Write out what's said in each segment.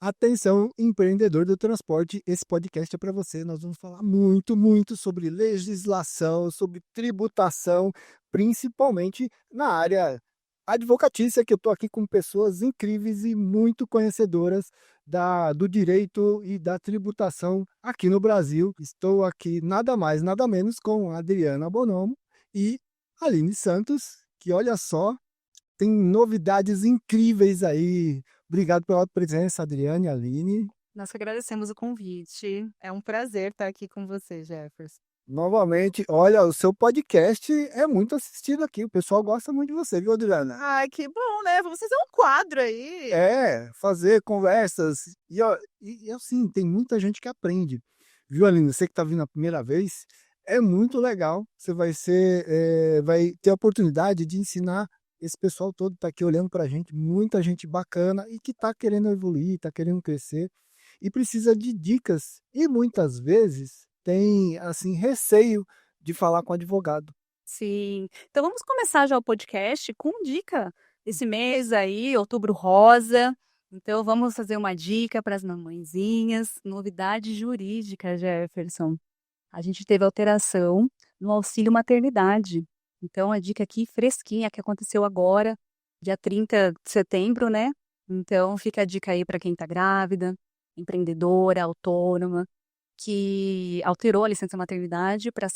Atenção, empreendedor do transporte, esse podcast é para você. Nós vamos falar muito, muito sobre legislação, sobre tributação, principalmente na área advocatícia, que eu estou aqui com pessoas incríveis e muito conhecedoras do direito e da tributação aqui no Brasil. Estou aqui nada mais, nada menos com a Adriana Bonomo e Aline Santos, que olha só, tem novidades incríveis aí. Obrigado pela presença, Adriane e Aline. Nós que agradecemos o convite. É um prazer estar aqui com você, Jefferson. Novamente, olha, o seu podcast é muito assistido aqui. O pessoal gosta muito de você, viu, Adriana? Ai, que bom, né? Vamos fazer um quadro aí. É, fazer conversas. E, ó, e assim, tem muita gente que aprende. Viu, Aline? Você que está vindo a primeira vez, é muito legal. Você vai ter a oportunidade de ensinar esse pessoal todo que está aqui olhando para a gente, muita gente bacana e que está querendo evoluir, está querendo crescer e precisa de dicas. E muitas vezes tem, assim, receio de falar com o advogado. Sim. Então vamos começar já o podcast com dica. Esse mês aí, Outubro Rosa. Então vamos fazer uma dica para as mamãezinhas. Novidade jurídica, Jefferson. A gente teve alteração no auxílio maternidade. Então, a dica aqui fresquinha que aconteceu agora, dia 30 de setembro, né? Então, fica a dica aí para quem está grávida, empreendedora, autônoma, que alterou a licença maternidade para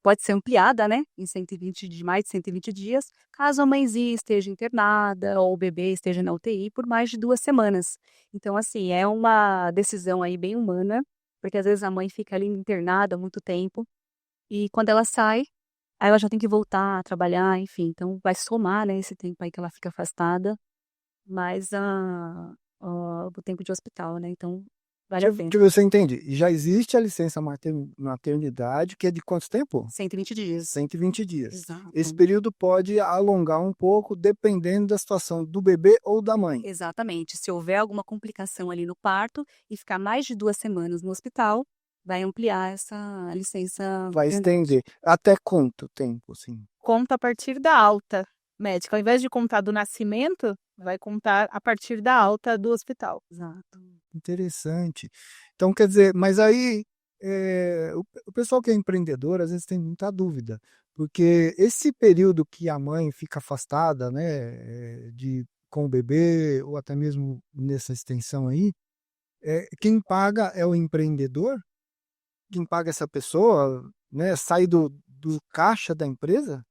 pode ser ampliada, né? Em 120 de mais de 120 dias, caso a mãezinha esteja internada ou o bebê esteja na UTI por mais de 2 semanas. Então, assim, é uma decisão aí bem humana, porque às vezes a mãe fica ali internada há muito tempo e quando ela sai, aí ela já tem que voltar a trabalhar, enfim. Então vai somar, né, esse tempo aí que ela fica afastada, mais o tempo de hospital, né? Então vale a pena. Deixa eu ver se eu entendi. Já existe a licença maternidade, que é de quanto tempo? 120 dias. 120 dias. Esse Exato. período pode alongar um pouco, dependendo da situação do bebê ou da mãe. Exatamente. Se houver alguma complicação ali no parto e ficar mais de 2 semanas no hospital, vai ampliar essa licença Vai maternidade. estender. Até quanto tempo, assim? Conta a partir da alta médica. Ao invés de contar do nascimento, vai contar a partir da alta do hospital. Exato. Interessante. Então, quer dizer, mas aí o pessoal que é empreendedor às vezes tem muita dúvida, porque esse período que a mãe fica afastada, né, com o bebê, ou até mesmo nessa extensão aí, quem paga é o empreendedor? Quem paga essa pessoa, né, sai do caixa da empresa?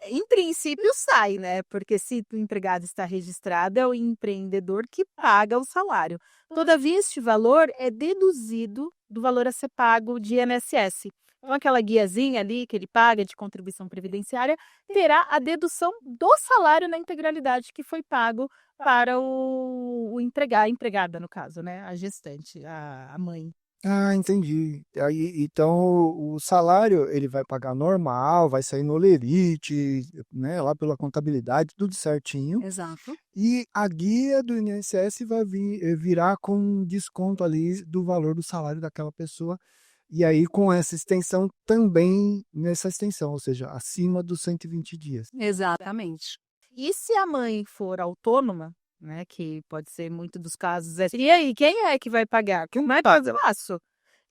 Em princípio sai, né, porque se o empregado está registrado, é o empreendedor que paga o salário. Todavia, este valor é deduzido do valor a ser pago de INSS. Então, aquela guiazinha ali que ele paga de contribuição previdenciária terá a dedução do salário na integralidade que foi pago para a empregada, no caso, né, a gestante, a mãe. Ah, entendi. Aí, então o salário ele vai pagar normal, vai sair no holerite, né, lá pela contabilidade, tudo certinho. Exato. E a guia do INSS vai virar com um desconto ali do valor do salário daquela pessoa. E aí, com essa extensão, também nessa extensão, ou seja, acima dos 120 dias. Exatamente. E se a mãe for autônoma, né, que pode ser muito dos casos assim, e aí, quem é que vai pagar? Quem vai fazer? Eu faço.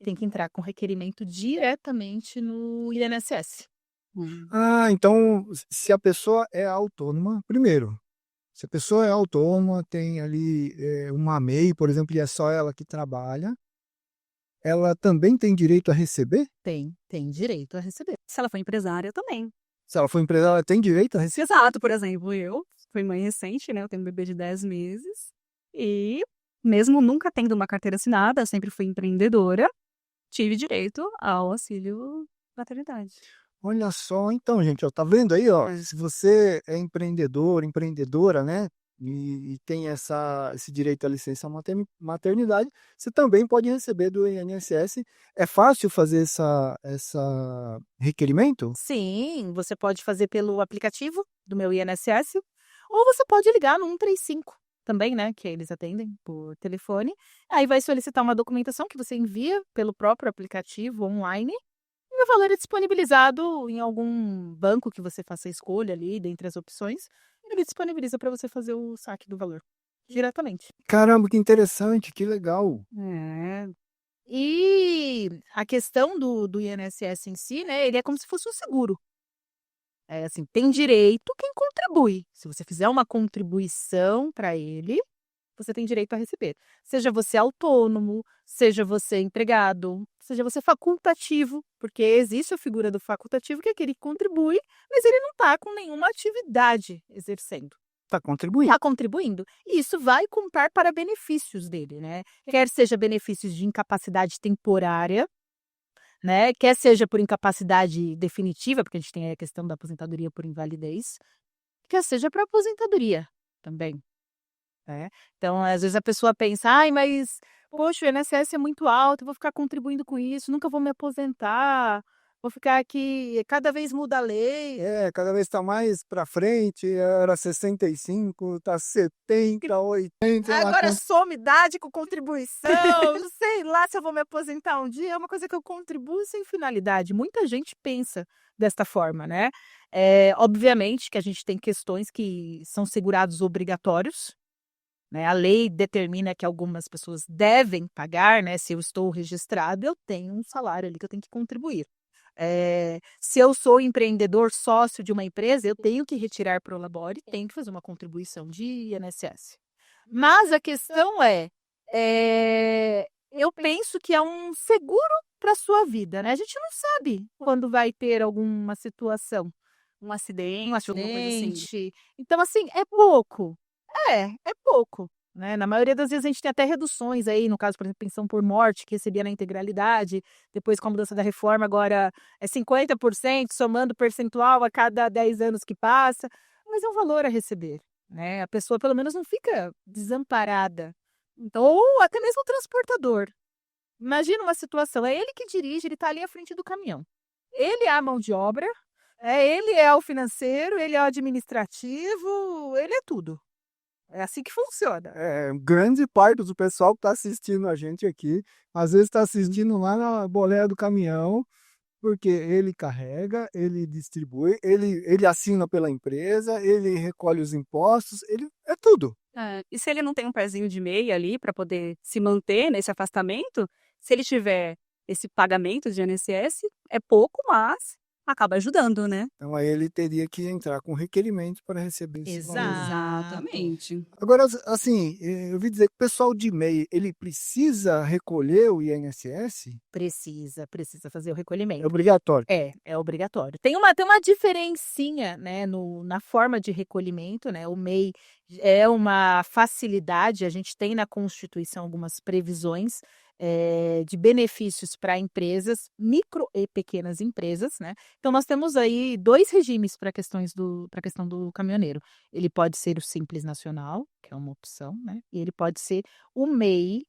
Tem que entrar com requerimento diretamente no INSS. Hum. Ah, então, se a pessoa é autônoma, primeiro, se a pessoa é autônoma, tem ali uma MEI, por exemplo, e é só ela que trabalha, ela também tem direito a receber? Tem direito a receber. Se ela for empresária, também. Se ela for empresária, ela tem direito a receber? Exato, por exemplo, eu fui mãe recente, né, eu tenho um bebê de 10 meses, e mesmo nunca tendo uma carteira assinada, eu sempre fui empreendedora, tive direito ao auxílio maternidade. Olha só, então, gente, ó, tá vendo aí, ó? Se você é empreendedor, empreendedora, né? E tem esse direito à licença maternidade, você também pode receber do INSS. É fácil fazer essa requerimento? Sim, você pode fazer pelo aplicativo do meu INSS, ou você pode ligar no 135 também, né, que eles atendem por telefone. Aí vai solicitar uma documentação que você envia pelo próprio aplicativo online, e o valor é disponibilizado em algum banco que você faça a escolha ali dentre as opções, ele disponibiliza para você fazer o saque do valor. diretamente. Caramba, que interessante, que legal. É. E a questão do INSS em si, né, ele é como se fosse um seguro. É assim, tem direito quem contribui. Se você fizer uma contribuição para ele, você tem direito a receber. Seja você autônomo, seja você empregado, seja você facultativo, porque existe a figura do facultativo, que é aquele que contribui, mas ele não está com nenhuma atividade exercendo. Tá contribuindo. Está contribuindo. E isso vai contar para benefícios dele, né? Quer seja benefícios de incapacidade temporária, né? Quer seja por incapacidade definitiva, porque a gente tem aí a questão da aposentadoria por invalidez, quer seja para aposentadoria também, né? Então, às vezes a pessoa pensa, ai, mas, poxa, o INSS é muito alto, eu vou ficar contribuindo com isso, nunca vou me aposentar, vou ficar aqui, cada vez muda a lei. Cada vez tá mais pra frente, era 65, tá 70, 80, sei lá Agora quanto. some idade com contribuição, sei lá se eu vou me aposentar um dia, é uma coisa que eu contribuo sem finalidade. Muita gente pensa desta forma, né? Obviamente que a gente tem questões que são segurados obrigatórios, né? A lei determina que algumas pessoas devem pagar, né? Se eu estou registrado, eu tenho um salário ali que eu tenho que contribuir. Se eu sou empreendedor sócio de uma empresa, eu tenho que retirar pro labore, tenho que fazer uma contribuição de INSS. Mas a questão eu penso que é um seguro para a sua vida, né? A gente não sabe quando vai ter alguma situação, Um acidente, um alguma coisa assim. acidente. Então, assim, é pouco. É pouco. Né? Na maioria das vezes a gente tem até reduções aí, no caso, por exemplo, pensão por morte, que recebia na integralidade, depois com a mudança da reforma, agora é 50%, somando percentual a cada 10 anos que passa, mas é um valor a receber, né? A pessoa pelo menos não fica desamparada. Então, ou até mesmo o transportador. Imagina uma situação, é ele que dirige, ele está ali à frente do caminhão. Ele é a mão de obra, ele é o financeiro, ele é o administrativo, ele é tudo. É assim que funciona. Grande parte do pessoal que está assistindo a gente aqui, às vezes está assistindo lá na boleia do caminhão, porque ele carrega, ele distribui, ele assina pela empresa, ele recolhe os impostos, ele é tudo. E se ele não tem um pezinho de meia ali para poder se manter nesse afastamento, se ele tiver esse pagamento de INSS, é pouco, mas acaba ajudando, né? Então aí ele teria que entrar com requerimento para receber esse valor. Exatamente. Agora, assim, eu ouvi dizer que o pessoal de MEI, ele precisa recolher o INSS? Precisa fazer o É recolhimento. obrigatório. É obrigatório. Tem uma diferencinha, né, na forma de recolhimento, né? O MEI é uma facilidade, a gente tem na Constituição algumas previsões de benefícios para empresas, micro e pequenas empresas, né? Então, nós temos aí dois regimes para a questão do caminhoneiro. Ele pode ser o Simples Nacional, que é uma opção, né? E ele pode ser o MEI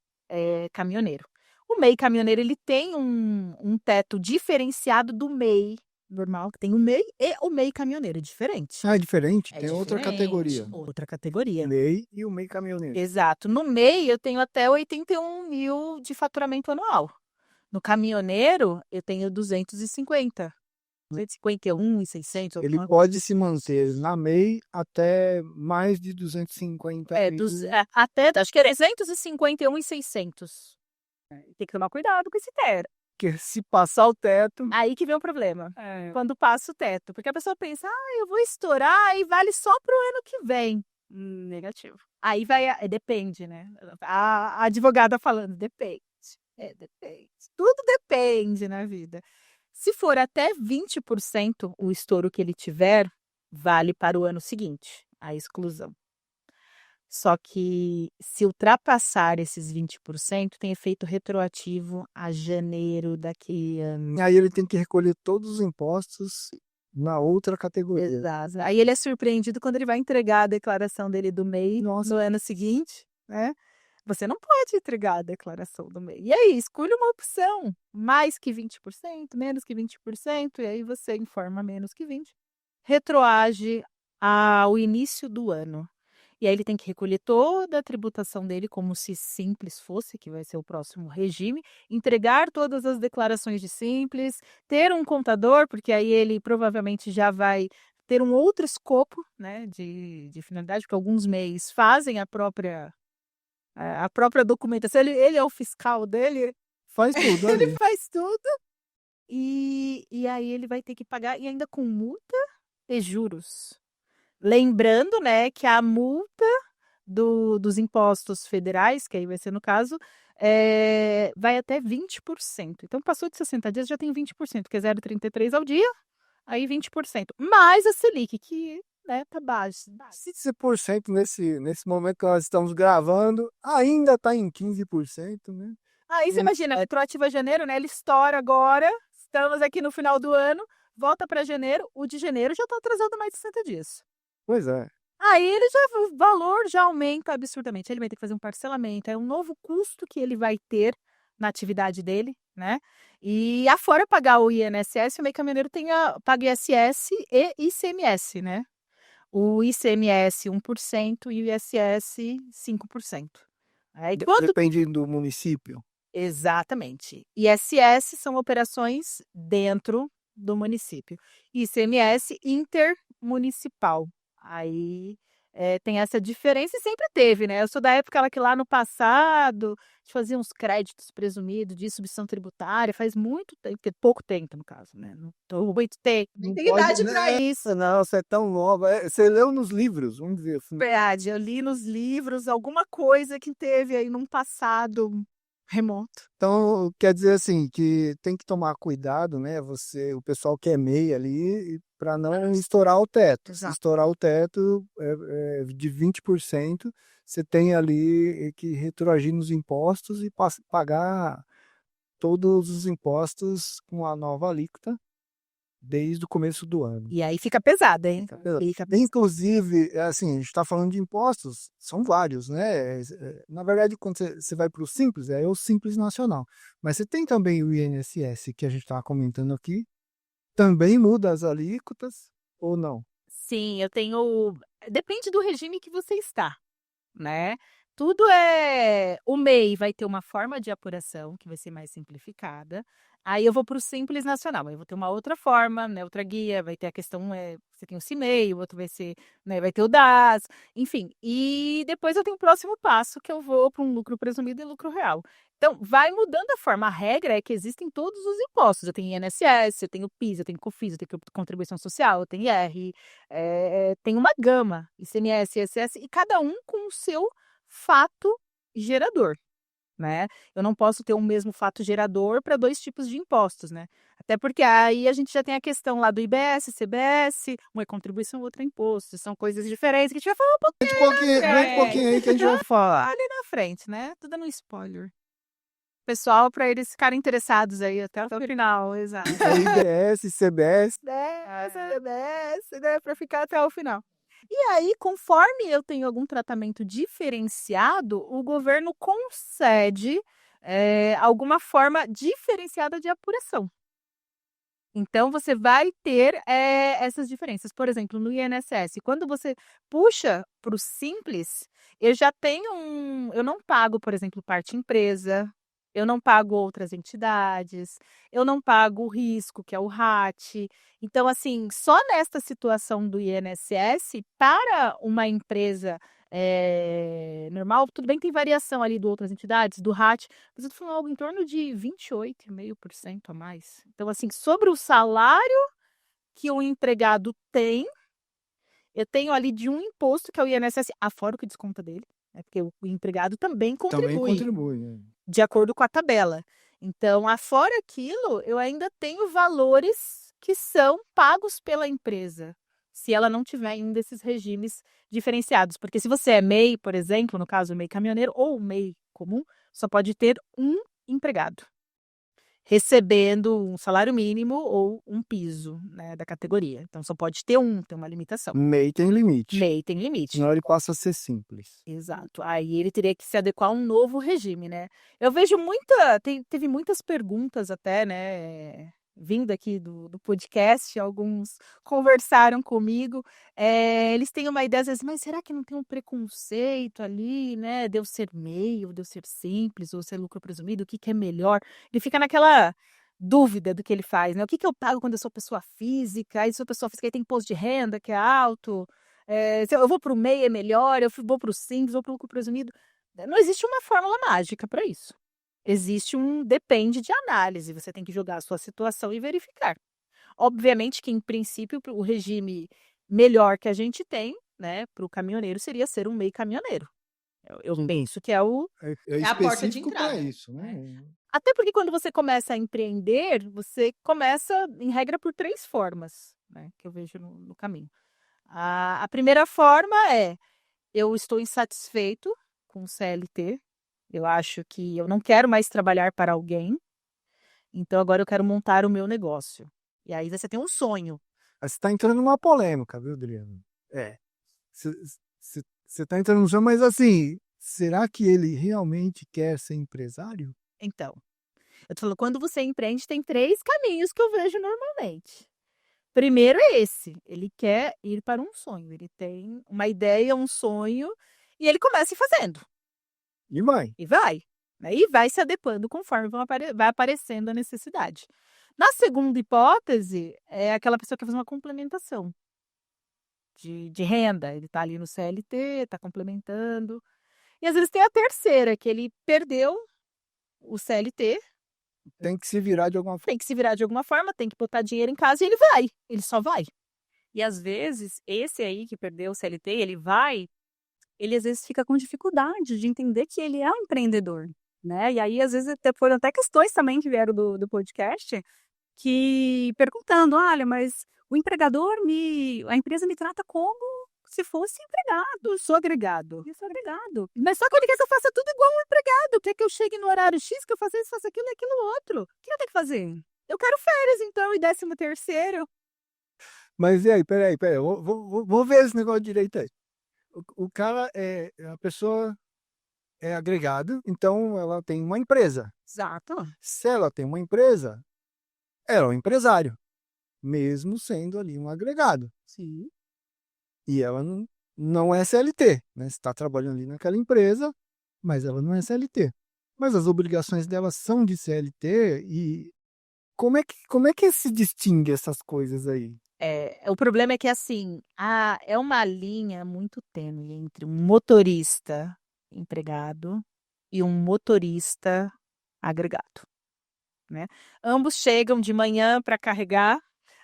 caminhoneiro. O MEI caminhoneiro ele tem um teto diferenciado do MEI normal, que tem o MEI e o MEI caminhoneiro, é diferente. Ah, é diferente? É Tem outra diferente, categoria. outra categoria. MEI e o MEI caminhoneiro. Exato. No MEI eu tenho até 81 mil de faturamento anual. No caminhoneiro eu tenho 250. 251.600. Ele pode se manter na MEI até mais de 250 até, acho que é 251.600. Tem que tomar cuidado com esse teto. Porque se passar o teto, Aí que vem o problema. Quando passa o teto. Porque a pessoa pensa, eu vou estourar e vale só pro ano que vem. Negativo. Aí depende, né? A advogada falando, depende. Depende. Tudo depende na vida. Se for até 20% o estouro que ele tiver, vale para o ano seguinte, a exclusão. Só que se ultrapassar esses 20%, tem efeito retroativo a janeiro daquele ano. aí ele tem que recolher todos os impostos na outra categoria. Exato. Aí ele é surpreendido quando ele vai entregar a declaração dele do MEI no ano seguinte, né? Você não pode entregar a declaração do MEI. E aí, escolha uma opção, mais que 20%, menos que 20%, e aí você informa menos que 20%. Retroage ao início do ano. E aí ele tem que recolher toda a tributação dele, como se Simples fosse, que vai ser o próximo regime, entregar todas as declarações de Simples, ter um contador, porque aí ele provavelmente já vai ter um outro escopo, né, de finalidade, porque alguns MEIs fazem a própria documentação. Ele é o fiscal dele, Faz tudo ele ali. faz tudo. E aí ele vai ter que pagar, e ainda com multa e juros. Lembrando, né, que a multa dos impostos federais, que aí vai ser no caso, vai até 20%. Então, passou de 60 dias, já tem 20%, que é 0,33 ao dia, aí 20%. Mais a Selic, que, né, tá baixa. 15% nesse momento que nós estamos gravando, ainda está em 15%, né? Aí você imagina, retroativa janeiro, né? Ele estoura agora, estamos aqui no final do ano, volta para janeiro, o de janeiro já está atrasando mais de 60 dias. Pois é. Aí o valor já aumenta absurdamente. Ele vai ter que fazer um parcelamento, é um novo custo que ele vai ter na atividade dele, né? E afora pagar o INSS, o MEI caminhoneiro paga ISS e ICMS, né? O ICMS 1% e o ISS 5%. Aí quando Depende do município. Exatamente. ISS são operações dentro do município. ICMS intermunicipal. Aí tem essa diferença e sempre teve, né? Eu sou da época lá que lá no passado a gente fazia uns créditos presumidos de substituição tributária, faz muito tempo, pouco tempo no caso, né? Não tô muito tempo, nem Não tenho pode, idade né? para isso. Não, você é tão nova. Você leu nos livros, vamos dizer assim. Verdade, eu li nos livros alguma coisa que teve aí num passado remoto. Então, quer dizer assim, que tem que tomar cuidado, né? O pessoal que é MEI ali, para não estourar o teto. Se Exato. estourar o teto de 20%, você tem ali que retroagir nos impostos e pagar todos os impostos com a nova alíquota desde o começo do ano. E aí fica pesado, hein? Fica pesado. Inclusive, assim, a gente está falando de impostos, são vários, né? Na verdade, quando você vai para o Simples, é o Simples Nacional. Mas você tem também o INSS, que a gente estava comentando aqui, também muda as alíquotas ou não? Sim, eu tenho. Depende do regime que você está, né? Tudo é. O MEI vai ter uma forma de apuração que vai ser mais simplificada. Aí eu vou para o Simples Nacional, aí eu vou ter uma outra forma, né? Outra guia, vai ter a questão, você tem o CIMEI, o outro vai ser, né? Vai ter o DAS, enfim. E depois eu tenho o próximo passo, que eu vou para um lucro presumido e lucro real. Então, vai mudando a forma. A regra é que existem todos os impostos. Eu tenho INSS, eu tenho PIS, eu tenho COFINS, eu tenho contribuição social, eu tenho IR, tem uma gama, ICMS, ISS, e cada um com o seu fato gerador, né? Eu não posso ter um mesmo fato gerador para 2 tipos de impostos, né? Até porque aí a gente já tem a questão lá do IBS, CBS, uma é contribuição, outra é imposto. São coisas diferentes que a gente vai falar um Vem um pouquinho aí que a gente vai falar ali na frente, né? Tô dando um spoiler. Pessoal, para eles ficarem interessados aí até o final, exato. IBS, CBS. CBS, né? Para ficar até o final. E aí, conforme eu tenho algum tratamento diferenciado, o governo concede alguma forma diferenciada de apuração. Então, você vai ter essas diferenças. Por exemplo, no INSS, quando você puxa para o Simples, eu já tenho eu não pago, por exemplo, parte empresa, eu não pago outras entidades, eu não pago o risco, que é o RAT. Então, assim, só nesta situação do INSS, para uma empresa normal, tudo bem que tem variação ali de outras entidades, do RAT, mas eu tô falando algo em torno de 28,5% a mais. Então, assim, sobre o salário que o empregado tem, eu tenho ali de um imposto, que é o INSS, afora o que desconta dele, né? Porque o empregado também Também contribui contribui, né? de acordo com a tabela. Então, afora aquilo, eu ainda tenho valores que são pagos pela empresa, se ela não tiver ainda esses regimes diferenciados. Porque se você é MEI, por exemplo, no caso o MEI caminhoneiro ou o MEI comum, só pode ter um empregado, recebendo um salário mínimo ou um piso, né, da categoria. Então, só pode ter tem uma limitação. MEI tem limite. MEI tem limite. Senão ele passa a ser simples. Exato. Aí ele teria que se adequar a um novo regime, né? Eu vejo teve muitas perguntas até, né? Vindo aqui do podcast, alguns conversaram comigo. Eles têm uma ideia, às vezes, mas será que não tem um preconceito ali, né? De eu ser MEI, ou de eu ser simples, ou ser lucro presumido, o que é melhor? Ele fica naquela dúvida do que ele faz, né? O que eu pago quando eu sou pessoa física? Aí, se eu sou pessoa física, aí tem imposto de renda, que é alto. Se eu vou para o MEI é melhor, vou para o Simples, vou para o lucro presumido. Não existe uma fórmula mágica para isso. Existe depende de análise. Você tem que jogar a sua situação e verificar. Obviamente que, em princípio, o regime melhor que a gente tem, né, para o caminhoneiro seria ser um MEI caminhoneiro. Eu penso que é É a porta de específico para entrada. isso, né? Até porque quando você começa a empreender, você começa, em regra, por 3 formas, né, que eu vejo no caminho. A primeira forma é: eu estou insatisfeito com o CLT, eu acho que eu não quero mais trabalhar para alguém, então agora eu quero montar o meu negócio. E aí você tem um sonho. Aí você tá entrando numa polêmica, viu, Adriano? Você tá entrando no sonho, mas assim, será que ele realmente quer ser empresário? Então, eu tô falando, quando você empreende, tem 3 caminhos que eu vejo normalmente. Primeiro é esse, ele quer ir para um sonho, ele tem uma ideia, um sonho, e ele começa a ir fazendo, E vai. e vai, né, e vai se adequando conforme vai aparecendo a necessidade. Na segunda hipótese, é aquela pessoa que quer fazer uma complementação de renda, ele está ali no CLT, está complementando. E às vezes tem a terceira, que ele perdeu o CLT, Tem que se virar de alguma forma. tem que se virar de alguma forma, tem que botar dinheiro em casa e ele vai, ele só vai. E às vezes, esse aí que perdeu o CLT, ele às vezes fica com dificuldade de entender que ele é um empreendedor, né? E aí, às vezes, foram até questões também que vieram do podcast, que perguntando, olha, mas a empresa me trata como se fosse empregado. Eu sou agregado. Eu sou agregado. Mas só que ele quer que eu faça tudo igual um empregado, quer que eu chegue no horário X, que eu faça isso, faça aquilo e aquilo outro. O que eu tenho que fazer? Eu quero férias, então, e 13º. Mas e aí, peraí, vou ver esse negócio direito aí. O cara a pessoa é agregado, então ela tem uma empresa. Exato. Se ela tem uma empresa, ela é um empresário, mesmo sendo ali um agregado. Sim. E ela não é CLT, né? Está trabalhando ali naquela empresa, mas ela não é CLT. Mas as obrigações dela são de CLT e como é que se distingue essas coisas aí? O problema é que, assim, é uma linha muito tênue entre um motorista empregado e um motorista agregado, né? Ambos chegam de manhã para carregar,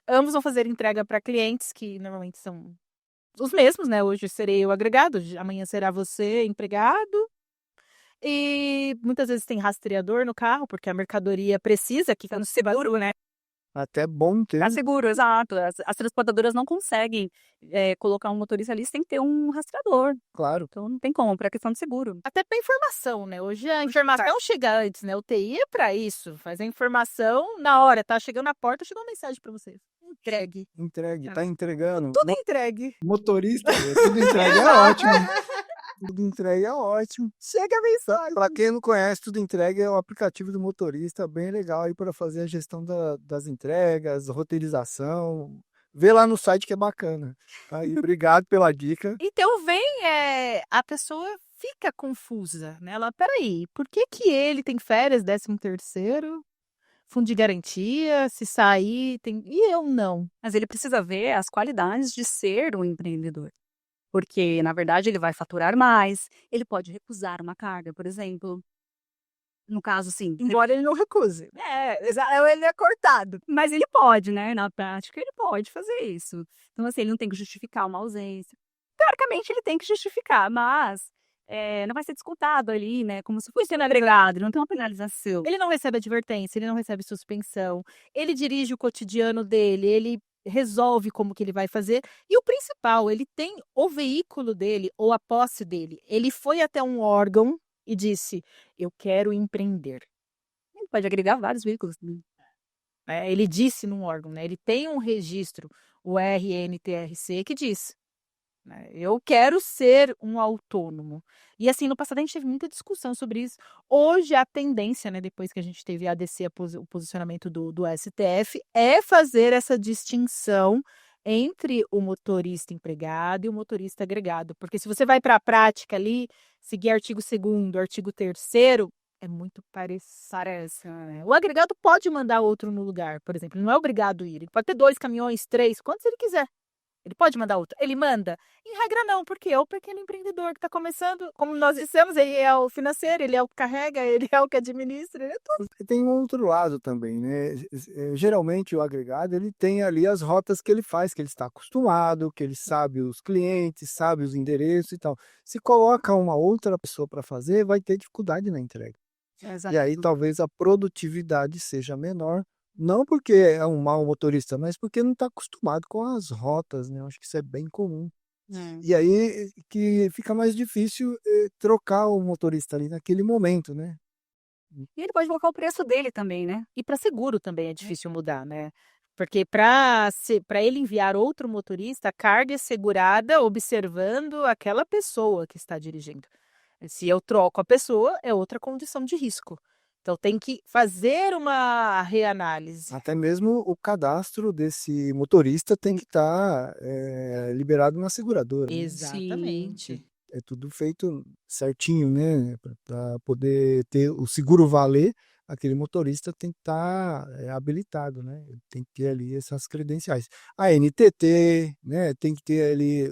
ambos vão fazer entrega para clientes que normalmente são os mesmos, né? Hoje serei eu agregado, amanhã será você empregado. E muitas vezes tem rastreador no carro, porque a mercadoria precisa que No seguro, né? Até bom ter. Tá seguro, exato. As transportadoras não conseguem colocar um motorista ali sem ter um rastreador. Claro. Então não tem como, para questão de seguro. Até para informação, né? Hoje a informação chega antes, né? O TI é para isso, faz a informação na hora, tá chegando na porta, chegou uma mensagem para vocês. Entregue. Entregue, tá entregando. Tudo entregue. Motorista, tudo entregue é ótimo. Tudo entregue é ótimo. Chega a mensagem. Para quem não conhece, Tudo Entregue é o aplicativo do motorista, bem legal aí para fazer a gestão das entregas, roteirização. Vê lá no site que é bacana. Aí, obrigado pela dica. Então a pessoa fica confusa, né? Ela, peraí, por que ele tem férias, 13º, fundo de garantia, se sair, e eu não? Mas ele precisa ver as qualidades de ser um empreendedor. Porque, na verdade, ele vai faturar mais, ele pode recusar uma carga, por exemplo. No caso, sim. Embora ele não recuse. Ele é cortado. Mas ele pode, né? Na prática, ele pode fazer isso. Então, assim, ele não tem que justificar uma ausência. Teoricamente, ele tem que justificar, mas não vai ser descontado ali, né? Como se fosse sendo agregado, não tem uma penalização. Ele não recebe advertência, ele não recebe suspensão, ele dirige o cotidiano dele, ele resolve como que ele vai fazer. E o principal, ele tem o veículo dele ou a posse dele. Ele foi até um órgão e disse, eu quero empreender. Ele pode agregar vários veículos. Ele disse num órgão, né? Ele tem um registro, o RNTRC, que diz, né, eu quero ser um autônomo. E assim, no passado a gente teve muita discussão sobre isso. Hoje a tendência, né, depois que a gente teve a ADC, o posicionamento do STF, é fazer essa distinção entre o motorista empregado e o motorista agregado. Porque se você vai para a prática ali, seguir artigo 2º, artigo 3º, é muito parece, né? O agregado pode mandar outro no lugar, por exemplo, ele não é obrigado a ir. Ele pode ter 2 caminhões, 3, quantos ele quiser. Ele pode mandar outro. Ele manda? Em regra, não, porque é o pequeno empreendedor que está começando. Como nós dissemos, ele é o financeiro, ele é o que carrega, ele é o que administra, ele é tudo. Tem um outro lado também, né? Geralmente o agregado ele tem ali as rotas que ele faz, que ele está acostumado, que ele sabe os clientes, sabe os endereços e tal. Se coloca uma outra pessoa para fazer, vai ter dificuldade na entrega. E aí talvez a produtividade seja menor, não porque é um mau motorista, mas porque não está acostumado com as rotas, né? Eu acho que isso é bem comum. E aí que fica mais difícil trocar o motorista ali naquele momento, né? E ele pode colocar o preço dele também, né? E para seguro também é difícil mudar, né? Porque para ele enviar outro motorista, a carga é segurada observando aquela pessoa que está dirigindo. Se eu troco a pessoa, é outra condição de risco. Então tem que fazer uma reanálise. Até mesmo o cadastro desse motorista tem que estar liberado na seguradora, né? Exatamente. É tudo feito certinho, né? Para poder ter o seguro valer, aquele motorista tem que estar habilitado, né? Ele tem que ter ali essas credenciais. A NTT, né? Tem que ter ali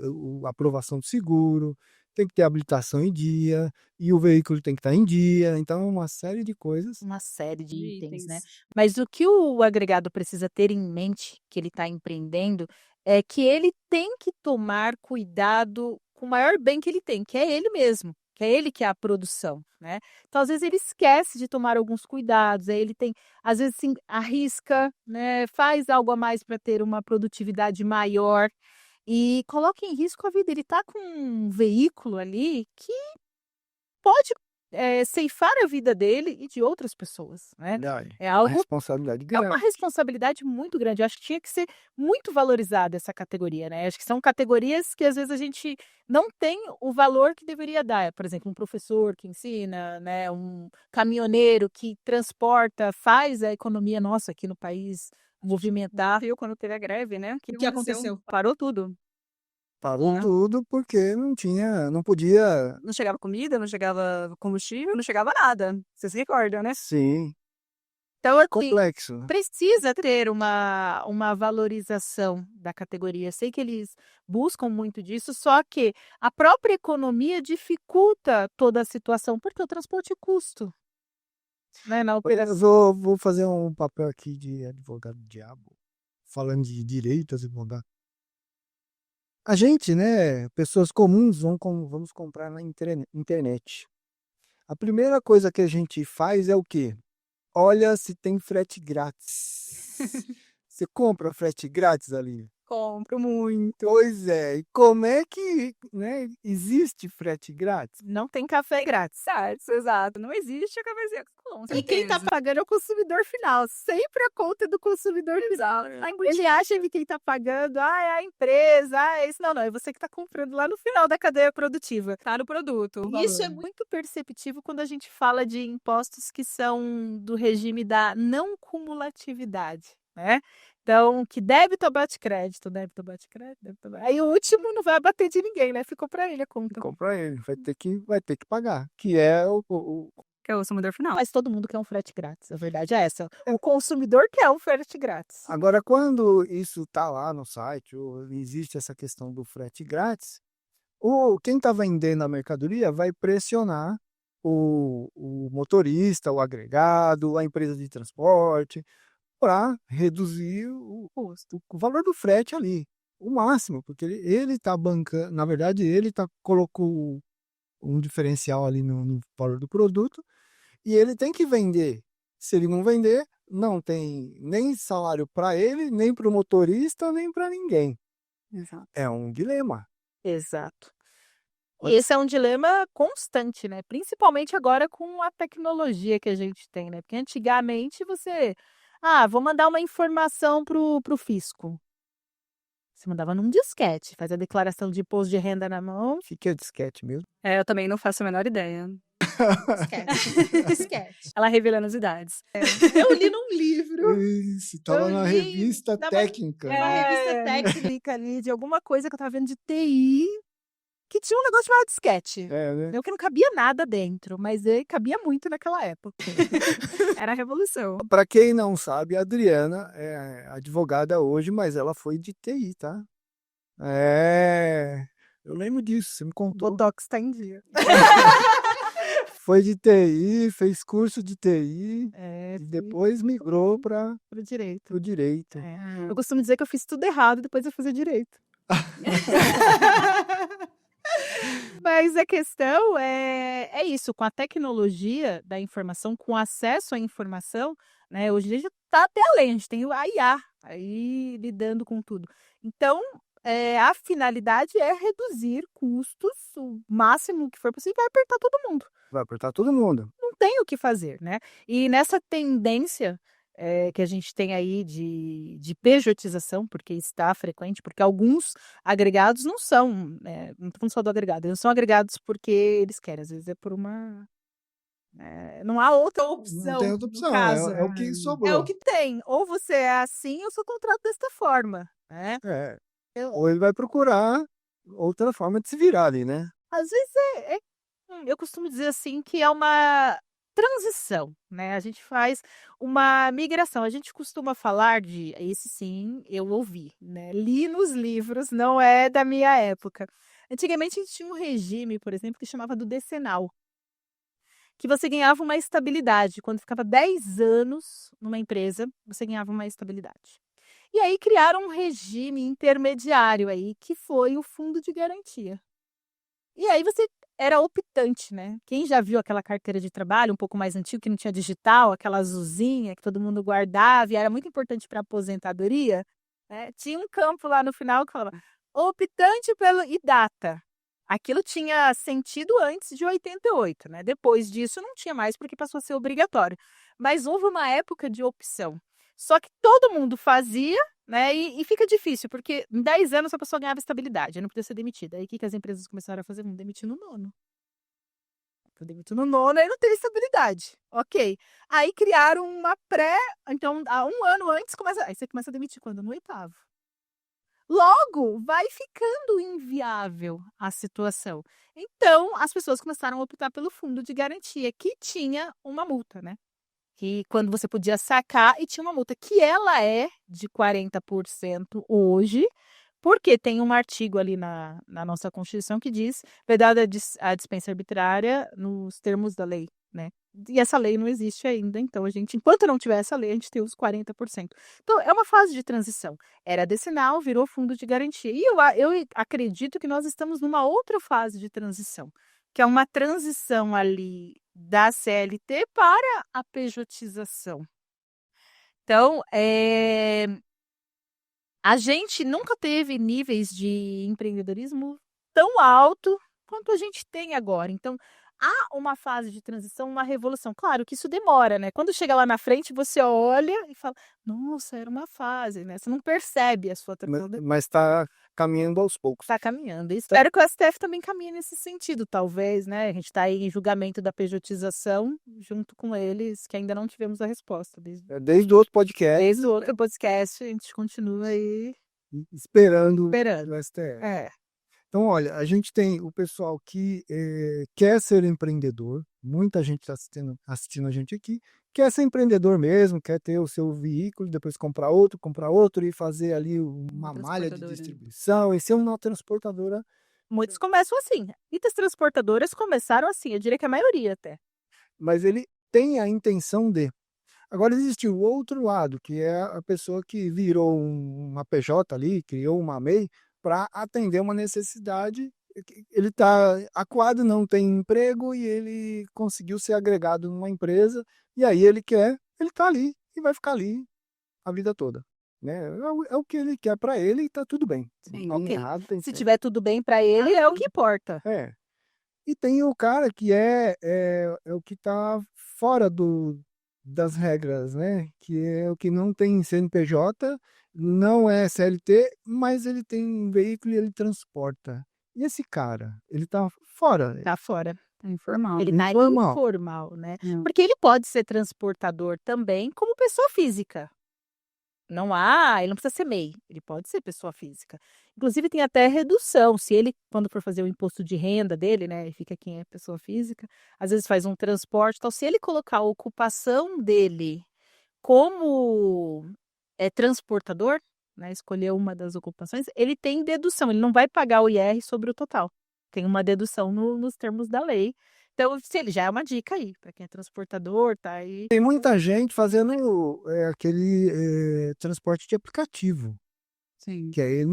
a aprovação do seguro, tem que ter a habilitação em dia, e o veículo tem que estar em dia. Então, uma série de coisas. Uma série de itens, né? Itens. Mas o que o agregado precisa ter em mente, que ele está empreendendo, é que ele tem que tomar cuidado com o maior bem que ele tem, que é ele mesmo, que é ele que é a produção, né? Então, às vezes, ele esquece de tomar alguns cuidados, aí ele tem, às vezes, sim, arrisca, né? Faz algo a mais para ter uma produtividade maior e coloca em risco a vida. Ele está com um veículo ali que pode ceifar a vida dele e de outras pessoas, né? É Uma algo responsabilidade é uma grande. responsabilidade muito grande. Eu acho que tinha que ser muito valorizada essa categoria, né? Acho que são categorias que às vezes a gente não tem o valor que deveria dar. Por exemplo, um professor que ensina, né? Um caminhoneiro que transporta, faz a economia nossa aqui no país movimentar. Viu quando teve a greve, né? O que aconteceu? Parou tudo. Parou tudo porque não podia. Não chegava comida, não chegava combustível, não chegava nada. Vocês se recordam, né? Sim, Então, assim, complexo. precisa ter uma valorização da categoria. Sei que eles buscam muito disso, só que a própria economia dificulta toda a situação, porque o transporte é custo, né, na Eu operação. vou fazer um papel aqui de advogado do diabo, falando de direitos e bondade. A gente, né, pessoas comuns, vamos comprar na internet. A primeira coisa que a gente faz é o quê? Olha se tem frete grátis. Você compra frete grátis, Aline? Compro muito. Pois é. E como é que, né, existe frete grátis? Não tem café grátis. Certo, exato. Não existe a cabeça com E quem está certeza. pagando é o consumidor final. Sempre a conta é do consumidor final. Ele acha que quem está pagando, é a empresa, é isso. Não, é você que está comprando lá no final da cadeia produtiva. Tá no produto. o E isso é valor. muito perceptível quando a gente fala de impostos que são do regime da não cumulatividade, né? Então, que débito bate crédito, débito bate crédito, débito bate... Aí o último não vai bater de ninguém, né? Ficou para ele a conta. Compra ele, vai ter que pagar, que é Que é o consumidor final. Mas todo mundo quer um frete grátis, a verdade é essa. O consumidor quer um frete grátis. Agora, quando isso tá lá no site, ou existe essa questão do frete grátis, quem está vendendo a mercadoria vai pressionar o motorista, o agregado, a empresa de transporte, para reduzir o valor do frete ali, o máximo, porque ele está bancando, na verdade, colocou um diferencial ali no valor do produto e ele tem que vender. Se ele não vender, não tem nem salário para ele, nem para o motorista, nem para ninguém. Exato. É um dilema. Exato. Esse é um dilema constante, né? Principalmente agora com a tecnologia que a gente tem, né? Porque antigamente você... vou mandar uma informação pro fisco. Você mandava num disquete, faz a declaração de imposto de renda na mão. O que é disquete mesmo? Eu também não faço a menor ideia. Disquete. Ela revelando as idades. Eu li num livro. Isso, estava Eu na li revista numa- técnica. Uma revista técnica ali, de alguma coisa que eu tava vendo de TI. que tinha um negócio chamado disquete. né? Eu que não cabia nada dentro, mas ele cabia muito naquela época. Era a revolução. Para quem não sabe, a Adriana é advogada hoje, mas ela foi de TI, tá? Eu lembro disso, você me O contou. Botox tá em dia. Foi de TI, fez curso de TI É, e depois migrou para pro direito. o direito. Eu costumo dizer que eu fiz tudo errado e depois eu fazia direito. Mas a questão é isso, com a tecnologia da informação, com acesso à informação, né? Hoje a gente está até além, a gente tem a IA aí lidando com tudo. Então, a finalidade é reduzir custos o máximo que for possível, vai apertar todo mundo. Vai apertar todo mundo. Não tem o que fazer, né? E nessa tendência que a gente tem aí de pejotização, porque está frequente, porque alguns agregados não são, não estou falando só do agregado, eles são agregados porque eles querem, às vezes é por uma. Não há outra opção. Não tem outra no opção, caso. é o que É o sobrou. que tem. Ou você é assim, ou seu contrato desta forma. Né? Ou ele vai procurar outra forma de se virar ali, né? Às vezes eu costumo dizer assim que é uma transição, né? A gente faz uma migração. A gente costuma falar de, esse sim, eu ouvi, né? Li nos livros, não é da minha época. Antigamente a gente tinha um regime, por exemplo, que chamava do decenal, que você ganhava uma estabilidade. Quando ficava 10 anos numa empresa, você ganhava uma estabilidade. E aí criaram um regime intermediário aí, que foi o fundo de garantia. E aí você era optante, né? Quem já viu aquela carteira de trabalho um pouco mais antiga, que não tinha digital, aquela azulzinha que todo mundo guardava e era muito importante para a aposentadoria, né? Tinha um campo lá no final que falava optante pelo e data. Aquilo tinha sentido antes de 88, né? Depois disso não tinha mais porque passou a ser obrigatório. Mas houve uma época de opção. Só que todo mundo fazia, né? E fica difícil, porque em 10 anos a pessoa ganhava estabilidade, não podia ser demitida. Aí o que as empresas começaram a fazer? Vamos demitir no nono. Eu demito no nono, aí não tem estabilidade. Ok. Aí criaram uma pré. Então, há um ano antes, aí você começa a demitir quando? No oitavo. Logo, vai ficando inviável a situação. Então, as pessoas começaram a optar pelo fundo de garantia, que tinha uma multa, né? Que quando você podia sacar e tinha uma multa, que ela é de 40% hoje, porque tem um artigo ali na nossa Constituição que diz vedada a dispensa arbitrária nos termos da lei, né? E essa lei não existe ainda, então enquanto não tiver essa lei, a gente tem os 40%. Então, é uma fase de transição. Era decenal, virou fundo de garantia. E eu acredito que nós estamos numa outra fase de transição, que é uma transição ali da CLT para a pejotização. Então, a gente nunca teve níveis de empreendedorismo tão alto quanto a gente tem agora. Então, há uma fase de transição, uma revolução. Claro que isso demora, né? Quando chega lá na frente, você olha e fala, nossa, era uma fase, né? Você não percebe a sua transição. Mas está caminhando aos poucos. Está caminhando. E espero que o STF também caminhe nesse sentido, talvez, né? A gente está aí em julgamento da pejotização, junto com eles, que ainda não tivemos a resposta. Desde o outro podcast. Desde o outro podcast, a gente continua aí esperando o STF. Então, olha, a gente tem o pessoal que quer ser empreendedor, muita gente está assistindo a gente aqui, quer ser empreendedor mesmo, quer ter o seu veículo, depois comprar outro e fazer ali uma malha de distribuição e ser uma transportadora. Muitos começam assim. Muitas transportadoras começaram assim, eu diria que a maioria até. Mas ele tem a intenção de. Agora existe o outro lado, que é a pessoa que virou uma PJ ali, criou uma MEI, para atender uma necessidade. Ele está acuado, não tem emprego e ele conseguiu ser agregado numa empresa e aí ele está ali e vai ficar ali a vida toda. Né? É o que ele quer para ele e está tudo bem. Sim, okay. Errado, se tiver tudo bem para ele, é o que importa. E tem o cara que é o que está fora das regras, né? Que é o que não tem CNPJ, não é CLT, mas ele tem um veículo e ele transporta. E esse cara, ele tá fora. Tá fora. Tá informal. Ele tá informal, né? Porque ele pode ser transportador também como pessoa física. Não há, ele não precisa ser MEI, ele pode ser pessoa física. Inclusive tem até redução, se ele, quando for fazer o imposto de renda dele, né, e fica quem é pessoa física, às vezes faz um transporte e tal, se ele colocar a ocupação dele como transportador, né, escolher uma das ocupações, ele tem dedução, ele não vai pagar o IR sobre o total. Tem uma dedução nos termos da lei. Então, se ele já é uma dica aí, para quem é transportador, tá aí. Tem muita gente fazendo aquele transporte de aplicativo, Sim. que aí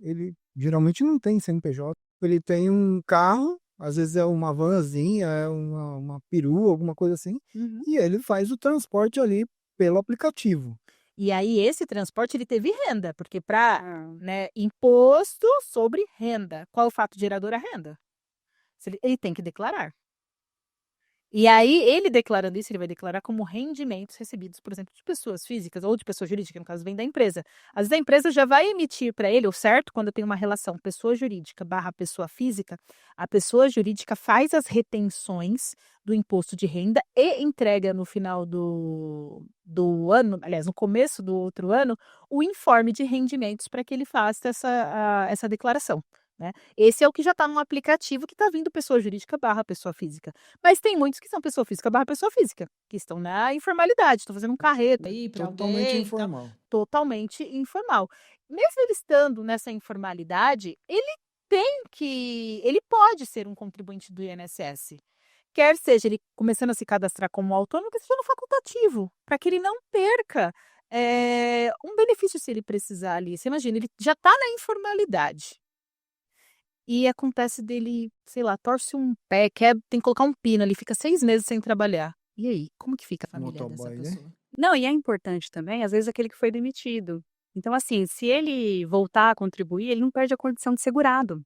ele geralmente não tem CNPJ. Ele tem um carro, às vezes é uma vanzinha, é uma perua, alguma coisa assim, Uhum. e ele faz o transporte ali pelo aplicativo. E aí, esse transporte, ele teve renda, porque para Ah. imposto sobre renda. Qual é o fato gerador? A renda. Ele tem que declarar. E aí, ele declarando isso, ele vai declarar como rendimentos recebidos, por exemplo, de pessoas físicas ou de pessoa jurídica, no caso, vem da empresa. Às vezes, a empresa já vai emitir para ele, o certo, quando tem uma relação pessoa jurídica barra pessoa física, a pessoa jurídica faz as retenções do imposto de renda e entrega no final do ano, aliás, no começo do outro ano, o informe de rendimentos para que ele faça essa declaração. Né? Esse é o que já está no aplicativo que está vindo pessoa jurídica barra pessoa física. Mas tem muitos que são pessoa física barra pessoa física, que estão na informalidade, estão fazendo um carreto aí para Totalmente alguém. informal. Totalmente informal. Mesmo ele estando nessa informalidade, ele pode ser um contribuinte do INSS. Quer seja ele começando a se cadastrar como autônomo, que seja no facultativo, para que ele não perca um benefício se ele precisar ali. Você imagina, ele já está na informalidade. E acontece dele, sei lá, torce um pé, tem que colocar um pino ali, fica 6 meses sem trabalhar. E aí, como que fica a família dessa Motoboy, né? pessoa? Não, e é importante também, às vezes, aquele que foi demitido. Então, assim, se ele voltar a contribuir, ele não perde a condição de segurado.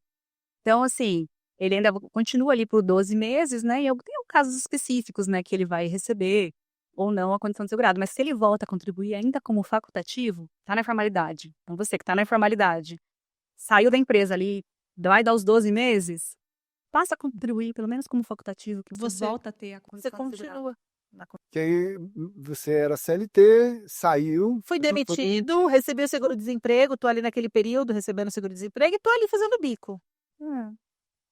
Então, assim, ele ainda continua ali por 12 meses, né? E tem casos específicos, né, que ele vai receber ou não a condição de segurado. Mas se ele volta a contribuir ainda como facultativo, tá na informalidade. Então, você que tá na informalidade, saiu da empresa ali, vai dar os 12 meses, passa a contribuir, pelo menos como facultativo, que você volta a ter a Você condição de segurado. continua. Que aí você era CLT, saiu. Fui demitido, recebi o seguro-desemprego, tô ali naquele período recebendo o seguro-desemprego e tô ali fazendo bico.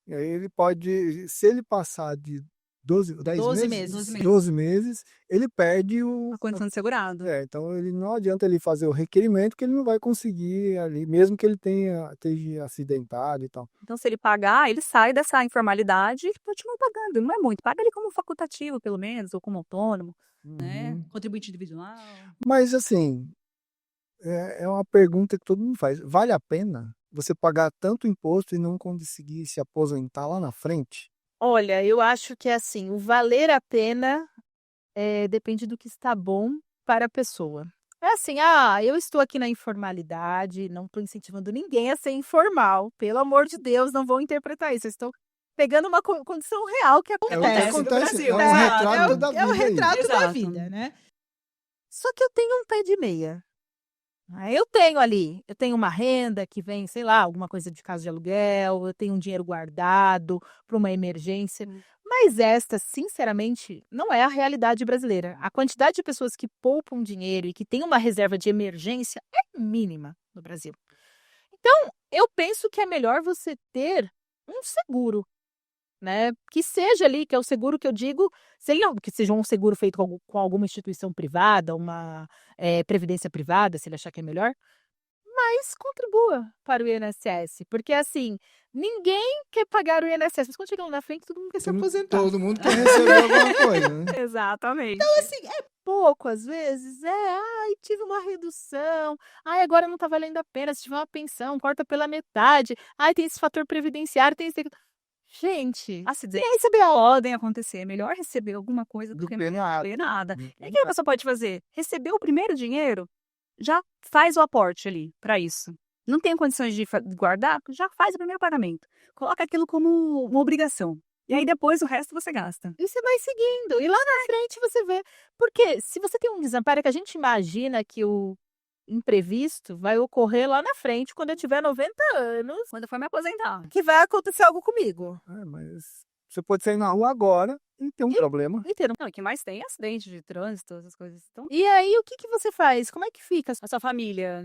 E aí ele pode, se ele passar de 10 12 meses, meses. 12 meses, ele perde A condição de segurado. então ele não adianta ele fazer o requerimento que ele não vai conseguir ali, mesmo que ele esteja acidentado e tal. Então, se ele pagar, ele sai dessa informalidade e continua pagando. Não é muito. Paga ele como facultativo, pelo menos, ou como autônomo, né? Contribuinte individual. Mas assim, é uma pergunta que todo mundo faz. Vale a pena você pagar tanto imposto e não conseguir se aposentar lá na frente? Olha, eu acho que assim, o valer a pena depende do que está bom para a pessoa. É assim, eu estou aqui na informalidade, não estou incentivando ninguém a ser informal. Pelo amor de Deus, não vou interpretar isso. Eu estou pegando uma condição real que É o que acontece no acontece, Brasil. é um retrato da vida É o aí. retrato da Exato. vida, né? Só que eu tenho um pé de meia. Eu tenho uma renda que vem, sei lá, alguma coisa de casa de aluguel, eu tenho um dinheiro guardado para uma emergência. Mas esta, sinceramente, não é a realidade brasileira. A quantidade de pessoas que poupam dinheiro e que tem uma reserva de emergência é mínima no Brasil. Então, eu penso que é melhor você ter um seguro, né? Que seja ali, que é o seguro que eu digo, que seja um seguro feito com alguma instituição privada, uma previdência privada, se ele achar que é melhor, mas contribua para o INSS, porque assim, ninguém quer pagar o INSS, mas quando chega lá na frente, todo mundo quer se aposentar. Todo mundo quer receber alguma coisa, né? Exatamente. Então, assim, é pouco às vezes, tive uma redução, agora não tá valendo a pena, se tiver uma pensão, corta pela metade, tem esse fator previdenciário, tem esse... Gente, E aí saber podem acontecer. É melhor receber alguma coisa do Do que que não nada. receber nada. E o que a pessoa pode fazer? Receber o primeiro dinheiro, já faz o aporte ali para isso. Não tem condições de guardar, já faz o primeiro pagamento. Coloca aquilo como uma obrigação. E aí depois o resto você gasta. E você vai seguindo. E lá na frente você vê. Porque se você tem um desamparo, é que a gente imagina que o imprevisto vai ocorrer lá na frente, quando eu tiver 90 anos, Quando eu for me aposentar. que vai acontecer algo comigo. Mas Você pode sair na rua agora e ter um problema. Inteiro. Não, o que mais tem é acidente de trânsito, essas coisas. Então, E aí, o que que você faz? Como é que fica? a sua família.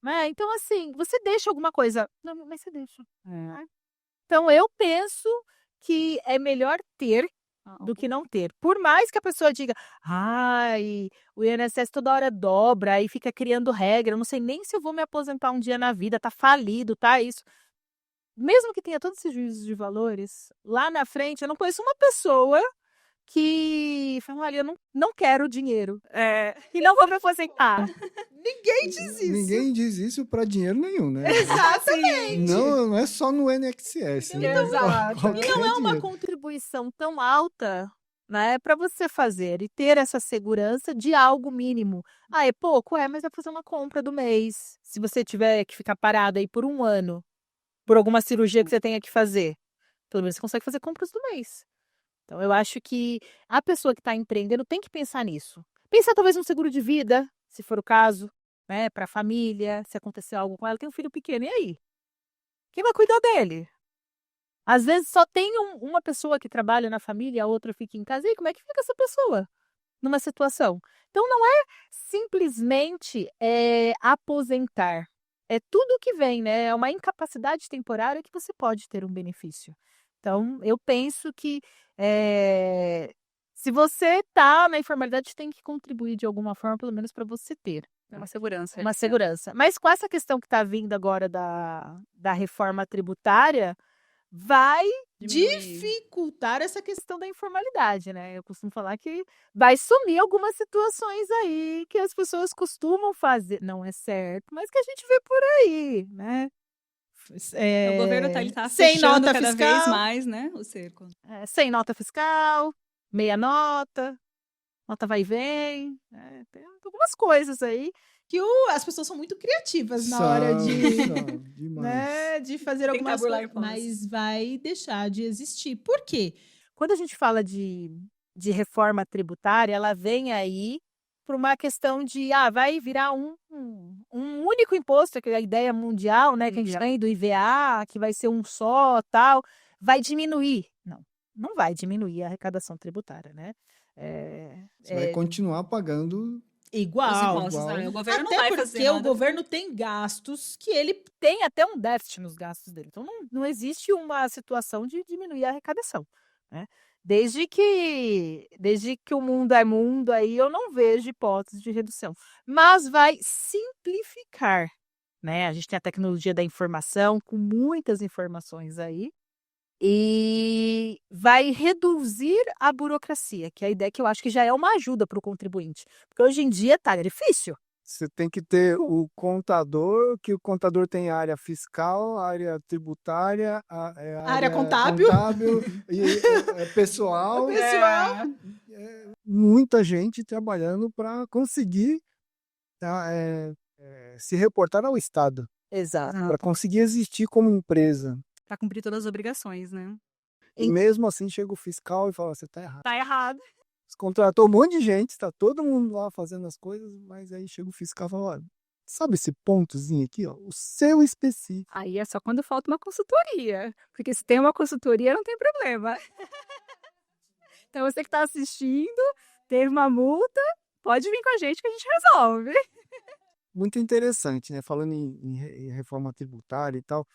Né? Então, assim, você deixa alguma coisa. Não, mas você deixa. É. Então, eu penso que é melhor ter do que não ter. Por mais que a pessoa diga, ai, o INSS toda hora dobra, aí fica criando regra, eu não sei nem se eu vou me aposentar um dia na vida, tá falido, tá isso. Mesmo que tenha todos esses juízos de valores, lá na frente eu não conheço uma pessoa que fala, olha, eu não quero dinheiro e não vou me aposentar. Ninguém diz isso. Ninguém diz isso para dinheiro nenhum, né? Exatamente. Não é só no INSS. né? Exato. E não é uma contribuição tão alta, né, para você fazer e ter essa segurança de algo mínimo. Ah, é pouco? É, mas é fazer uma compra do mês. Se você tiver que ficar parado aí por um ano, por alguma cirurgia que você tenha que fazer, pelo menos você consegue fazer compras do mês. Então, eu acho que a pessoa que está empreendendo tem que pensar nisso. Pensar talvez num seguro de vida, se for o caso, né, para a família, se acontecer algo com ela, tem um filho pequeno, e aí? Quem vai cuidar dele? Às vezes só tem uma pessoa que trabalha na família, a outra fica em casa. E aí, como é que fica essa pessoa numa situação? Então, não é simplesmente aposentar. É tudo que vem, né? É uma incapacidade temporária que você pode ter um benefício. Então, eu penso que se você está na informalidade, tem que contribuir de alguma forma, pelo menos para você ter É uma segurança. uma segurança. Mas com essa questão que está vindo agora da reforma tributária, vai Diminuir. dificultar essa questão da informalidade, né? Eu costumo falar que vai sumir algumas situações aí que as pessoas costumam fazer. Não é certo, mas que a gente vê por aí, né? O governo ele tá sem fechando nota cada fiscal, vez mais, né, o cerco. sem nota fiscal, meia nota, nota vai e vem, tem algumas coisas aí que as pessoas são muito criativas na hora Demais. né, de fazer Tentar algumas burlar coisas, impostos. mas vai deixar de existir. Por quê? Quando a gente fala de reforma tributária, ela vem aí por uma questão de, vai virar um único imposto, que é a ideia mundial, né, que a gente tem do IVA, que vai ser um só, tal, vai diminuir. Não vai diminuir a arrecadação tributária, né? Você vai continuar pagando Igual. Os impostos, igual. né? O governo Até não vai porque fazer o nada. governo tem gastos que ele tem até um déficit nos gastos dele. Então, não existe uma situação de diminuir a arrecadação, né? Desde que o mundo é mundo, aí eu não vejo hipótese de redução. Mas vai simplificar, né? A gente tem a tecnologia da informação, com muitas informações aí, e vai reduzir a burocracia, que é a ideia que eu acho que já é uma ajuda para o contribuinte. Porque hoje em dia tá difícil. Você tem que ter o contador, que o contador tem a área fiscal, a área tributária, a área contábil. E pessoal. Pessoal. Muita gente trabalhando para conseguir se reportar ao Estado, Exato. para conseguir existir como empresa. Pra cumprir todas as obrigações, né? E mesmo assim chega o fiscal e fala, você está errado. Tá errado. Você contratou um monte de gente, está todo mundo lá fazendo as coisas, mas aí chega o fiscal e fala, olha, sabe esse pontozinho aqui, ó, o seu específico. Aí é só quando falta uma consultoria. Porque se tem uma consultoria, não tem problema. Então você que está assistindo, teve uma multa, pode vir com a gente que a gente resolve. Muito interessante, né? Falando em reforma tributária e tal.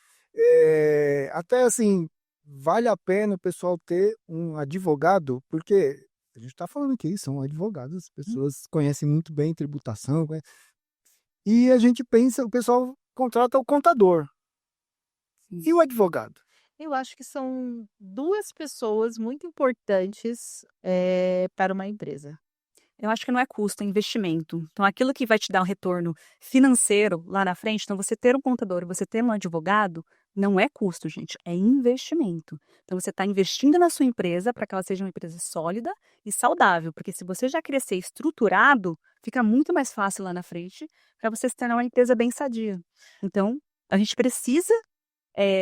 Até assim, vale a pena o pessoal ter um advogado, porque a gente está falando aqui, são advogados, as pessoas conhecem muito bem tributação, e a gente pensa, o pessoal contrata o contador. E o advogado? Eu acho que são duas pessoas muito importantes para uma empresa. Eu acho que não é custo, é investimento. Então, aquilo que vai te dar um retorno financeiro lá na frente, então você ter um contador e você ter um advogado, não é custo, gente, é investimento. Então, você está investindo na sua empresa para que ela seja uma empresa sólida e saudável, porque se você já crescer estruturado, fica muito mais fácil lá na frente para você se tornar uma empresa bem sadia. Então, a gente precisa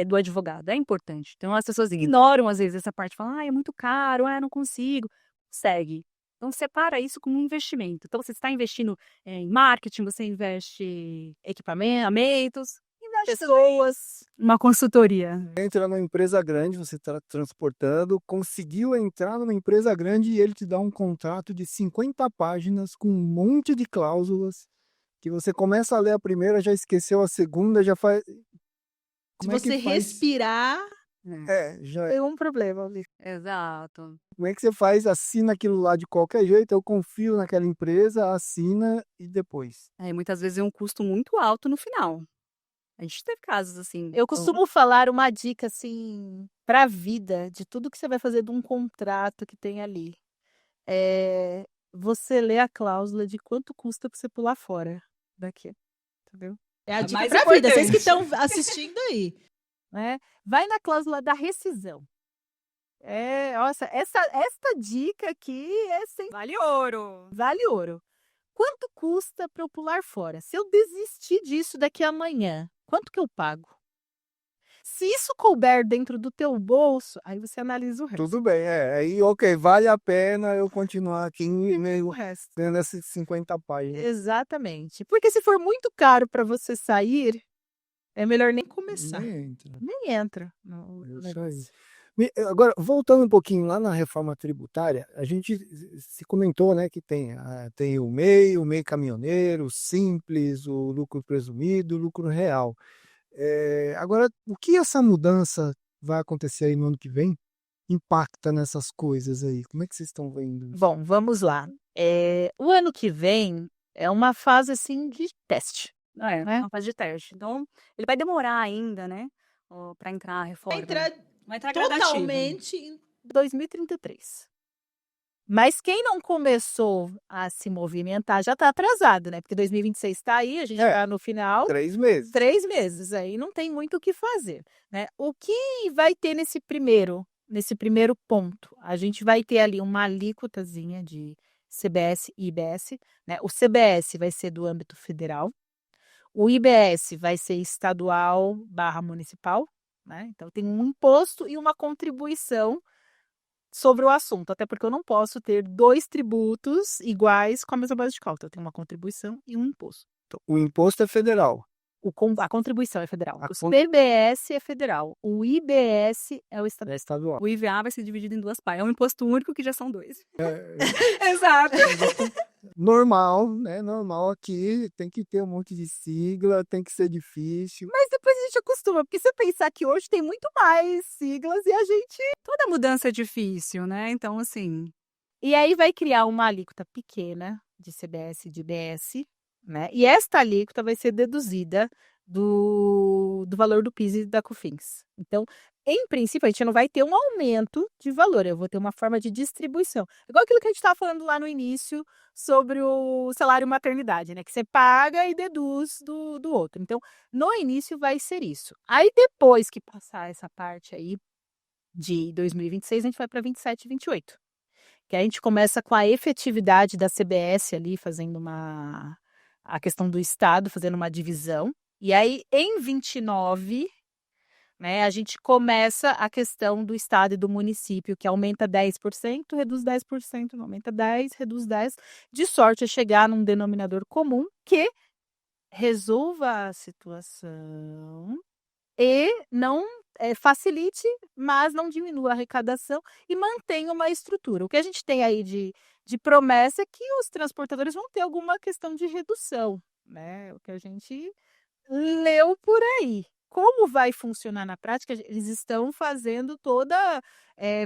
do advogado, é importante. Então, as pessoas ignoram, às vezes, essa parte, falam, é muito caro, não consigo. Segue. Então, separa isso como um investimento. Então, você está investindo em marketing, você investe em equipamentos, pessoas. Uma consultoria. Entra numa empresa grande, você está transportando, conseguiu entrar numa empresa grande e ele te dá um contrato de 50 páginas com um monte de cláusulas que você começa a ler a primeira, já esqueceu a segunda, já faz... Se Como é você que faz? respirar, Já tem um problema ali. Exato. Como é que você faz? Assina aquilo lá de qualquer jeito, eu confio naquela empresa, assina e depois. E muitas vezes é um custo muito alto no final. A gente teve casos assim. Eu costumo falar uma dica, assim, para a vida, de tudo que você vai fazer de um contrato que tem ali. Você lê a cláusula de quanto custa para você pular fora daqui, entendeu? É a dica mais para a vida, vocês que importante. estão assistindo aí, né? Vai na cláusula da rescisão. Nossa, esta dica aqui Vale ouro. vale ouro. Quanto custa para eu pular fora? Se eu desistir disso daqui a amanhã, quanto que eu pago? Se isso couber dentro do teu bolso, aí você analisa o resto. Tudo bem, aí ok, vale a pena eu continuar aqui O meio resto. tendo essas 50 páginas. Exatamente. Porque se for muito caro para você sair, é melhor nem começar. Nem entra. Nem entra no Isso aí. negócio. Agora, voltando um pouquinho lá na reforma tributária, a gente se comentou, né, que tem o MEI caminhoneiro, o simples, o lucro presumido, o lucro real. Agora, o que essa mudança vai acontecer aí no ano que vem impacta nessas coisas aí? Como é que vocês estão vendo isso? Bom, vamos lá. O ano que vem é uma fase assim de teste. É, Né? uma fase de teste. Então, ele vai demorar ainda, né? Para entrar a reforma. Vai entrar gradativo. Totalmente em 2033. Mas quem não começou a se movimentar já está atrasado, né? Porque 2026 está aí, a gente está no final. 3 meses. 3 meses, aí não tem muito o que fazer, né? O que vai ter nesse primeiro ponto? A gente vai ter ali uma alíquotazinha de CBS e IBS, né? O CBS vai ser do âmbito federal, o IBS vai ser estadual / municipal, né? Então tem um imposto e uma contribuição sobre o assunto, até porque eu não posso ter 2 tributos iguais com a mesma base de cálculo. Eu tenho uma contribuição e um imposto. O imposto é federal. A contribuição é federal. A O CBS é federal. O IBS é o É estadual. estadual. O IVA vai ser dividido em 2 partes. É um imposto único que já são 2. É, Exato. normal, né? Normal aqui, tem que ter um monte de sigla, tem que ser difícil. Mas depois a gente acostuma, porque se você pensar que hoje tem muito mais siglas e a gente... Toda mudança é difícil, né? Então, assim. E aí vai criar uma alíquota pequena de CBS e de IBS, né? E esta alíquota vai ser deduzida do valor do PIS e da COFINS. Então, em princípio, a gente não vai ter um aumento de valor, eu vou ter uma forma de distribuição. Igual aquilo que a gente estava falando lá no início sobre o salário maternidade, né? Que você paga e deduz do outro. Então, no início vai ser isso. Aí, depois que passar essa parte aí de 2026, a gente vai para 27 e 28. Que a gente começa com a efetividade da CBS ali, fazendo a questão do Estado, fazendo uma divisão. E aí, em 29, né, a gente começa a questão do Estado e do município, que aumenta 10%, reduz 10%, aumenta 10%, reduz 10%, de sorte a chegar num denominador comum que resolva a situação e não facilite, mas não diminua a arrecadação e mantenha uma estrutura. O que a gente tem aí de promessa é que os transportadores vão ter alguma questão de redução, né? O que a gente leu por aí. Como vai funcionar na prática? Eles estão fazendo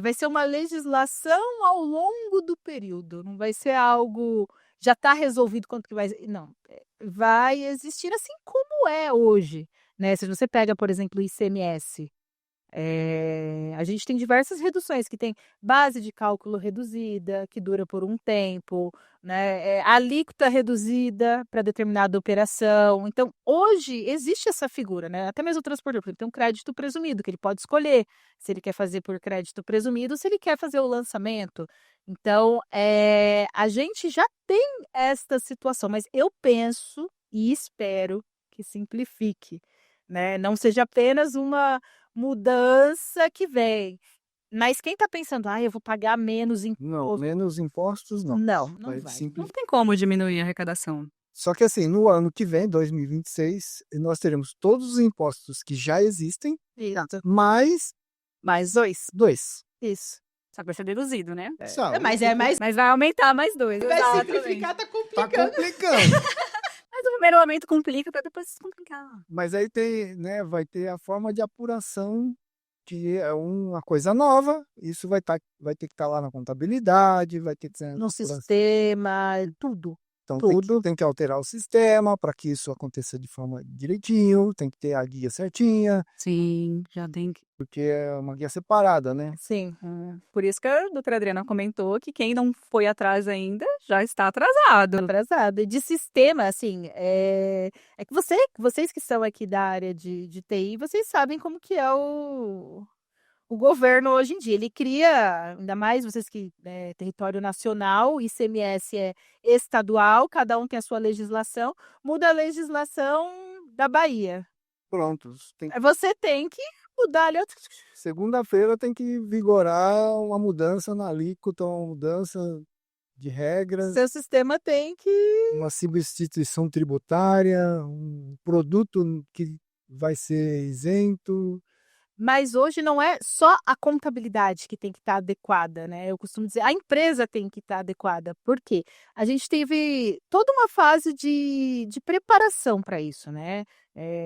vai ser uma legislação ao longo do período, não vai ser algo já está resolvido quanto que vai... Não, vai existir assim como é hoje, né? Se você pega, por exemplo, o ICMS, a gente tem diversas reduções, que tem base de cálculo reduzida, que dura por um tempo, né? Alíquota reduzida para determinada operação. Então, hoje existe essa figura, né? Até mesmo o transportador, por exemplo, tem um crédito presumido, que ele pode escolher se ele quer fazer por crédito presumido ou se ele quer fazer o lançamento. Então, a gente já tem esta situação, mas eu penso e espero que simplifique, né? Não seja apenas uma mudança que vem. Mas quem está pensando, eu vou pagar menos Não, imposto. menos impostos não. Não vai. Não tem como diminuir a arrecadação. Só que assim, no ano que vem, 2026, nós teremos todos os impostos que já existem, Exato. mais Mais 2. 2. Isso. Só que vai ser deduzido, né? Mas é mais. Mas vai aumentar mais 2. Vai Exatamente. simplificar, tá Tá complicando. complicando. Mas o primeiro aumento complica para depois descomplicar. Mas aí tem, né, vai ter a forma de apuração, que é uma coisa nova. Isso vai ter que estar lá na contabilidade, vai ter que ser No apuração. sistema, tudo. Então tudo. tem que alterar o sistema para que isso aconteça de forma direitinho, tem que ter a guia certinha, Sim, já tem que. porque é uma guia separada, né? Sim. Por isso que a doutora Adriana comentou que quem não foi atrás ainda já está atrasado. Atrasado. E de sistema, assim, é que vocês que são aqui da área de TI, vocês sabem como que é o governo hoje em dia. Ele cria, ainda mais vocês que território nacional, ICMS é estadual, cada um tem a sua legislação, muda a legislação da Bahia. Pronto. Aí você tem que mudar ali. Segunda-feira tem que vigorar uma mudança na alíquota, uma mudança de regras, Seu sistema tem que. uma substituição tributária, um produto que vai ser isento. Mas hoje não é só a contabilidade que tem que estar adequada, né? Eu costumo dizer, a empresa tem que estar adequada. Por quê? A gente teve toda uma fase de preparação para isso, né?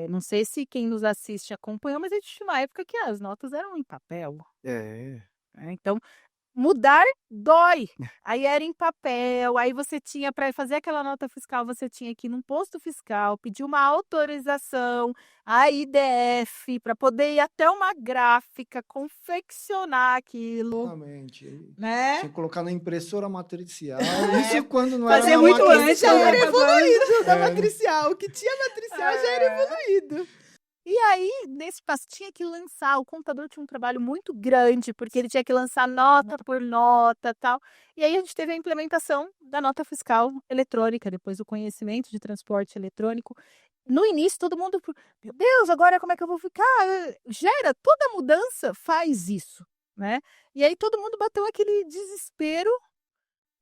Não sei se quem nos assiste acompanhou, mas a gente tinha uma época que as notas eram em papel. É. Então, mudar dói. Aí era em papel, aí você tinha para fazer aquela nota fiscal, você tinha que ir num posto fiscal, pedir uma autorização, a IDF, para poder ir até uma gráfica, confeccionar aquilo, Exatamente. né? Tinha que colocar na impressora matricial. Isso quando não Fazer era na muito máquina antes de já escrever. era evoluído da É. matricial. O que tinha matricial já era evoluído. E aí, nesse passo, tinha que lançar. O computador tinha um trabalho muito grande, porque ele tinha que lançar nota por nota tal. E aí a gente teve a implementação da nota fiscal eletrônica, depois o conhecimento de transporte eletrônico. No início, todo mundo, meu Deus, agora como é que eu vou ficar? Gera, toda mudança faz isso, né? E aí todo mundo bateu aquele desespero.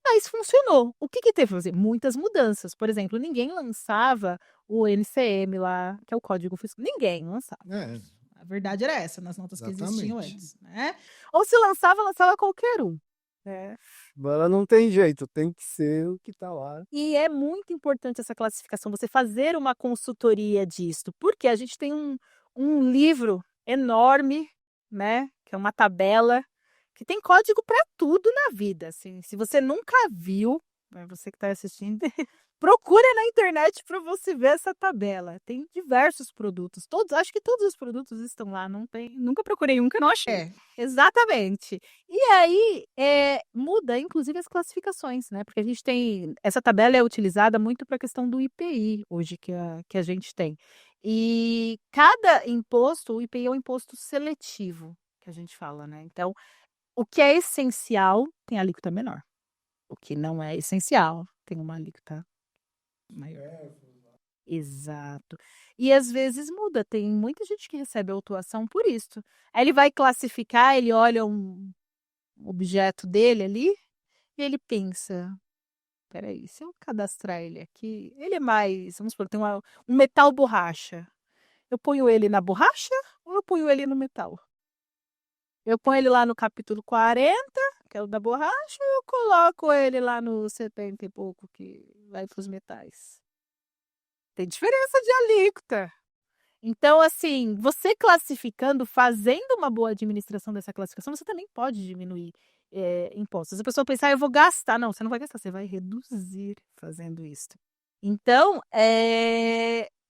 Mas funcionou. O que teve que fazer? Muitas mudanças. Por exemplo, ninguém lançava o NCM lá, que é o Código Fiscal. Ninguém lançava. É, A verdade era essa, nas notas que existiam exatamente. antes, né? Ou se lançava qualquer um. Agora não tem jeito, tem que ser o que está lá. E é muito importante essa classificação, você fazer uma consultoria disso, porque a gente tem um livro enorme, né? Que é uma tabela que tem código para tudo na vida. Assim, se você nunca viu, você que está assistindo, procure na internet para você ver essa tabela. Tem diversos produtos, acho que todos os produtos estão lá, não tem. Nunca procurei um que eu não achei. Exatamente. E aí muda, inclusive, as classificações, né? Porque a gente tem. Essa tabela é utilizada muito para a questão do IPI hoje que a gente tem. E cada imposto, o IPI é um imposto seletivo, que a gente fala, né? Então, o que é essencial tem alíquota menor. O que não é essencial tem uma alíquota maior. Exato. E às vezes muda, tem muita gente que recebe autuação por isso. Aí ele vai classificar, ele olha um objeto dele ali e ele pensa, peraí, se eu cadastrar ele aqui, ele é mais, vamos supor, tem um metal borracha. Eu ponho ele na borracha ou eu ponho ele no metal? Eu ponho ele lá no capítulo 40, que é o da borracha, ou eu coloco ele lá no 70 e pouco, que vai para os metais? Tem diferença de alíquota. Então, assim, você classificando, fazendo uma boa administração dessa classificação, você também pode diminuir impostos. A pessoa pensar, eu vou gastar. Não, você não vai gastar, você vai reduzir fazendo isso. Então,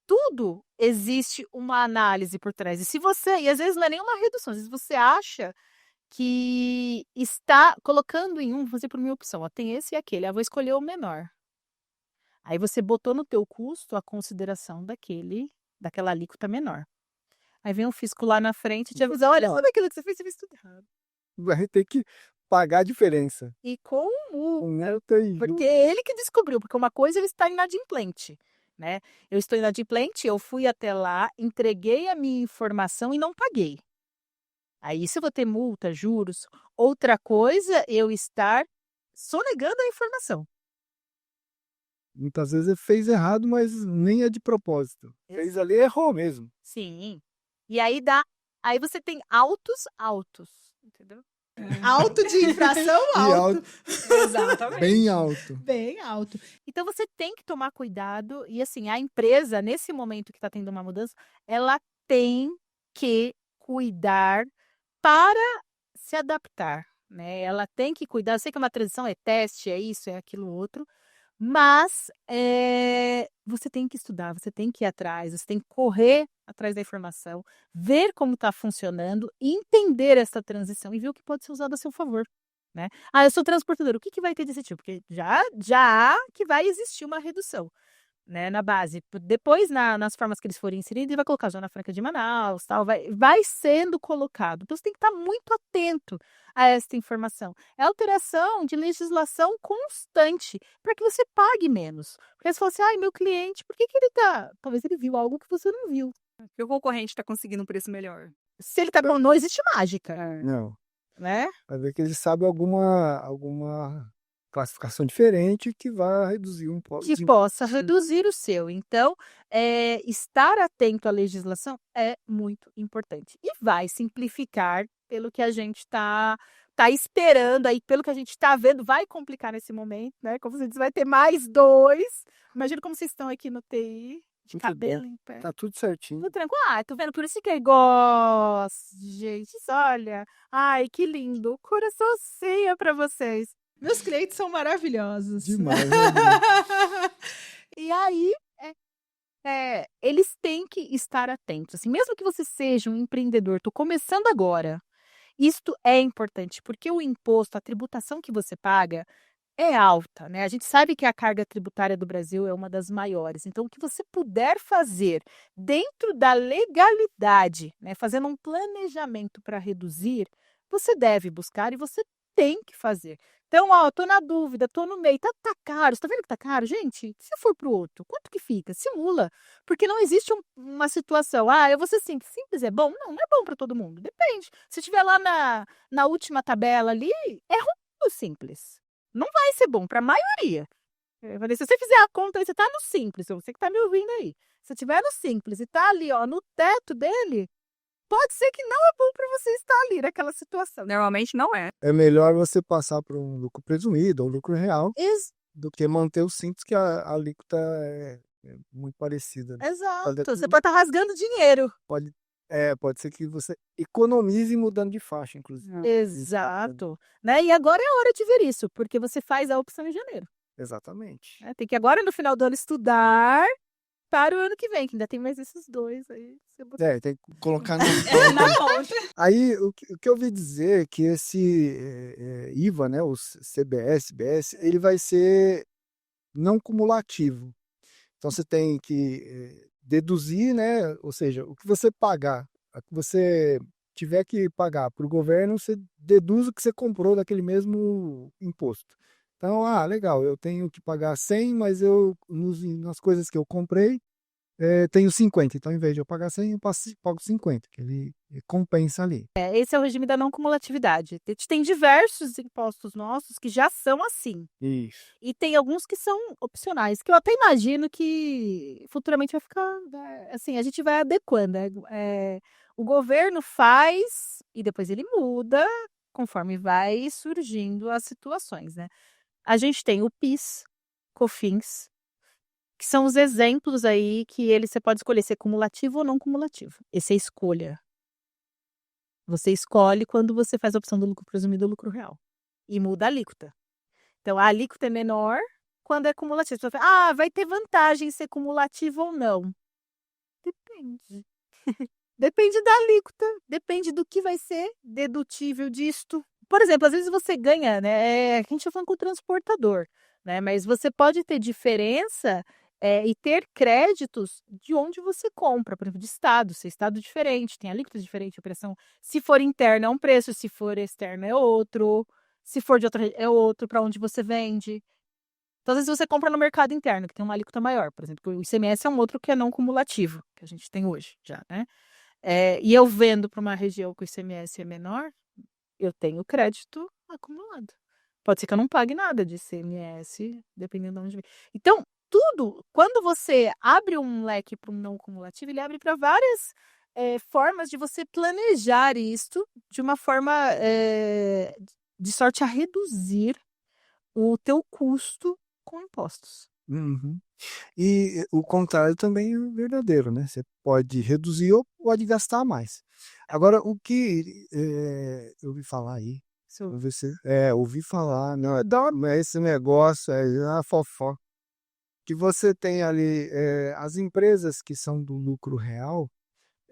tudo existe uma análise por trás. E às vezes não é nenhuma redução, às vezes você acha que está colocando em vou fazer por minha opção, ó, tem esse e aquele, vou escolher o menor. Aí você botou no teu custo a consideração daquela alíquota menor. Aí vem o fisco lá na frente e te avisa, olha aquilo que você fez tudo errado. Vai ter que pagar a diferença. E como? Porque é ele que descobriu, porque uma coisa ele está inadimplente, né? Eu estou inadimplente, eu fui até lá, entreguei a minha informação e não paguei. Aí se eu vou ter multa, juros, outra coisa eu estar sonegando a informação. Muitas vezes ele fez errado, mas nem é de propósito. Fez ali, errou mesmo. Sim. E aí você tem altos, entendeu? Alto de infração, E alto. Exatamente. bem alto. Bem alto. Então você tem que tomar cuidado e assim, a empresa nesse momento que está tendo uma mudança, ela tem que cuidar para se adaptar, né? Ela tem que cuidar. Eu sei que uma transição é teste, é isso, é aquilo outro, mas você tem que estudar, você tem que ir atrás, você tem que correr atrás da informação, ver como está funcionando, entender essa transição e ver o que pode ser usado a seu favor. Né? Ah, eu sou transportador, o que, que vai ter desse tipo? Porque já que vai existir uma redução, né, na base. Depois, nas formas que eles forem inseridos, ele vai colocar Zona Franca de Manaus, tal, vai sendo colocado. Então, você tem que estar muito atento a esta informação. É alteração de legislação constante, para que você pague menos. Porque você fala assim, ai, meu cliente, por que ele tá... Talvez ele viu algo que você não viu. Porque o concorrente está conseguindo um preço melhor. Se ele tá bom, não existe mágica, Não. né? Vai ver que ele sabe alguma classificação diferente que vai reduzir um pouco. Que possa reduzir o seu. Então, estar atento à legislação é muito importante. E vai simplificar pelo que a gente está esperando aí, pelo que a gente está vendo, vai complicar nesse momento, né? Como você diz, vai ter mais 2. Imagina como vocês estão aqui no TI, de Muito cabelo bem. em pé. Tá tudo certinho. Tudo tranquilo. Ah, tô vendo, por isso que eu gosto, gente. Olha, ai, que lindo. Coraçãozinho pra vocês. Meus clientes são maravilhosos. Demais, né? E aí, eles têm que estar atentos. Assim, mesmo que você seja um empreendedor, estou começando agora, isto é importante, porque o imposto, a tributação que você paga é alta, né? A gente sabe que a carga tributária do Brasil é uma das maiores. Então, o que você puder fazer dentro da legalidade, né, fazendo um planejamento para reduzir, você deve buscar e você tem que fazer. Então, ó, tô na dúvida, tô no meio, tá caro, você tá vendo que tá caro? Gente, se for pro outro, quanto que fica? Simula, porque não existe uma situação, eu vou ser simples, simples é bom? Não, não é bom para todo mundo, depende. Se tiver lá na última tabela ali, é ruim o simples. Não vai ser bom para a maioria. Eu falei, se você fizer a conta aí, você tá no simples, você que tá me ouvindo aí. Se tiver no simples e tá ali, ó, no teto dele, pode ser que não é bom para você estar ali naquela situação. Normalmente não é. É melhor você passar para um lucro presumido ou lucro real do que manter o simples, que a alíquota é muito parecida. Né? Exato. Você pode estar rasgando dinheiro. Pode ser que você economize mudando de faixa, inclusive. Exato. Né? E agora é a hora de ver isso, porque você faz a opção em janeiro. Exatamente. Né? Tem que agora, no final do ano, estudar para o ano que vem, que ainda tem mais esses 2 aí. Tem que colocar na Na conta. Aí, o que eu ouvi dizer é que esse IVA, né, o CBS, BS, ele vai ser não cumulativo. Então, você tem que deduzir, né, ou seja, o que você pagar, o que você tiver que pagar para o governo, você deduz o que você comprou daquele mesmo imposto. Então, legal, eu tenho que pagar 100, mas nas coisas que eu comprei, tenho 50. Então, em vez de eu pagar 100, eu pago 50, que ele compensa ali. Esse é o regime da não cumulatividade. A gente tem diversos impostos nossos que já são assim. Isso. E tem alguns que são opcionais, que eu até imagino que futuramente vai ficar, assim, a gente vai adequando. O governo faz e depois ele muda conforme vai surgindo as situações, né? A gente tem o PIS, COFINS, que são os exemplos aí que você pode escolher ser cumulativo ou não cumulativo. Esse é a escolha. Você escolhe quando você faz a opção do lucro presumido ou lucro real. E muda a alíquota. Então, a alíquota é menor quando é cumulativo. Você vai falar, vai ter vantagem ser cumulativo ou não? Depende. Depende da alíquota, depende do que vai ser dedutível disto. Por exemplo, às vezes você ganha, né? A gente está falando com o transportador, né? Mas você pode ter diferença e ter créditos de onde você compra, por exemplo, de estado. Se é estado diferente, tem alíquota diferente, operação. Se for interna é um preço, se for externo é outro. Se for de outra, é outro para onde você vende. Então, às vezes você compra no mercado interno, que tem uma alíquota maior. Por exemplo, o ICMS é um outro que é não cumulativo, que a gente tem hoje já, né? E eu vendo para uma região que o ICMS é menor, eu tenho crédito acumulado. Pode ser que eu não pague nada de ICMS, dependendo de onde vem. Então, tudo, quando você abre um leque para um não cumulativo, ele abre para várias formas de você planejar isto de uma forma de sorte a reduzir o teu custo com impostos. Uhum. E o contrário também é verdadeiro, né? Você pode reduzir ou pode gastar mais. Agora, o que eu ouvi falar aí, ouvi falar, não, esse negócio, a fofoca, que você tem ali, as empresas que são do lucro real,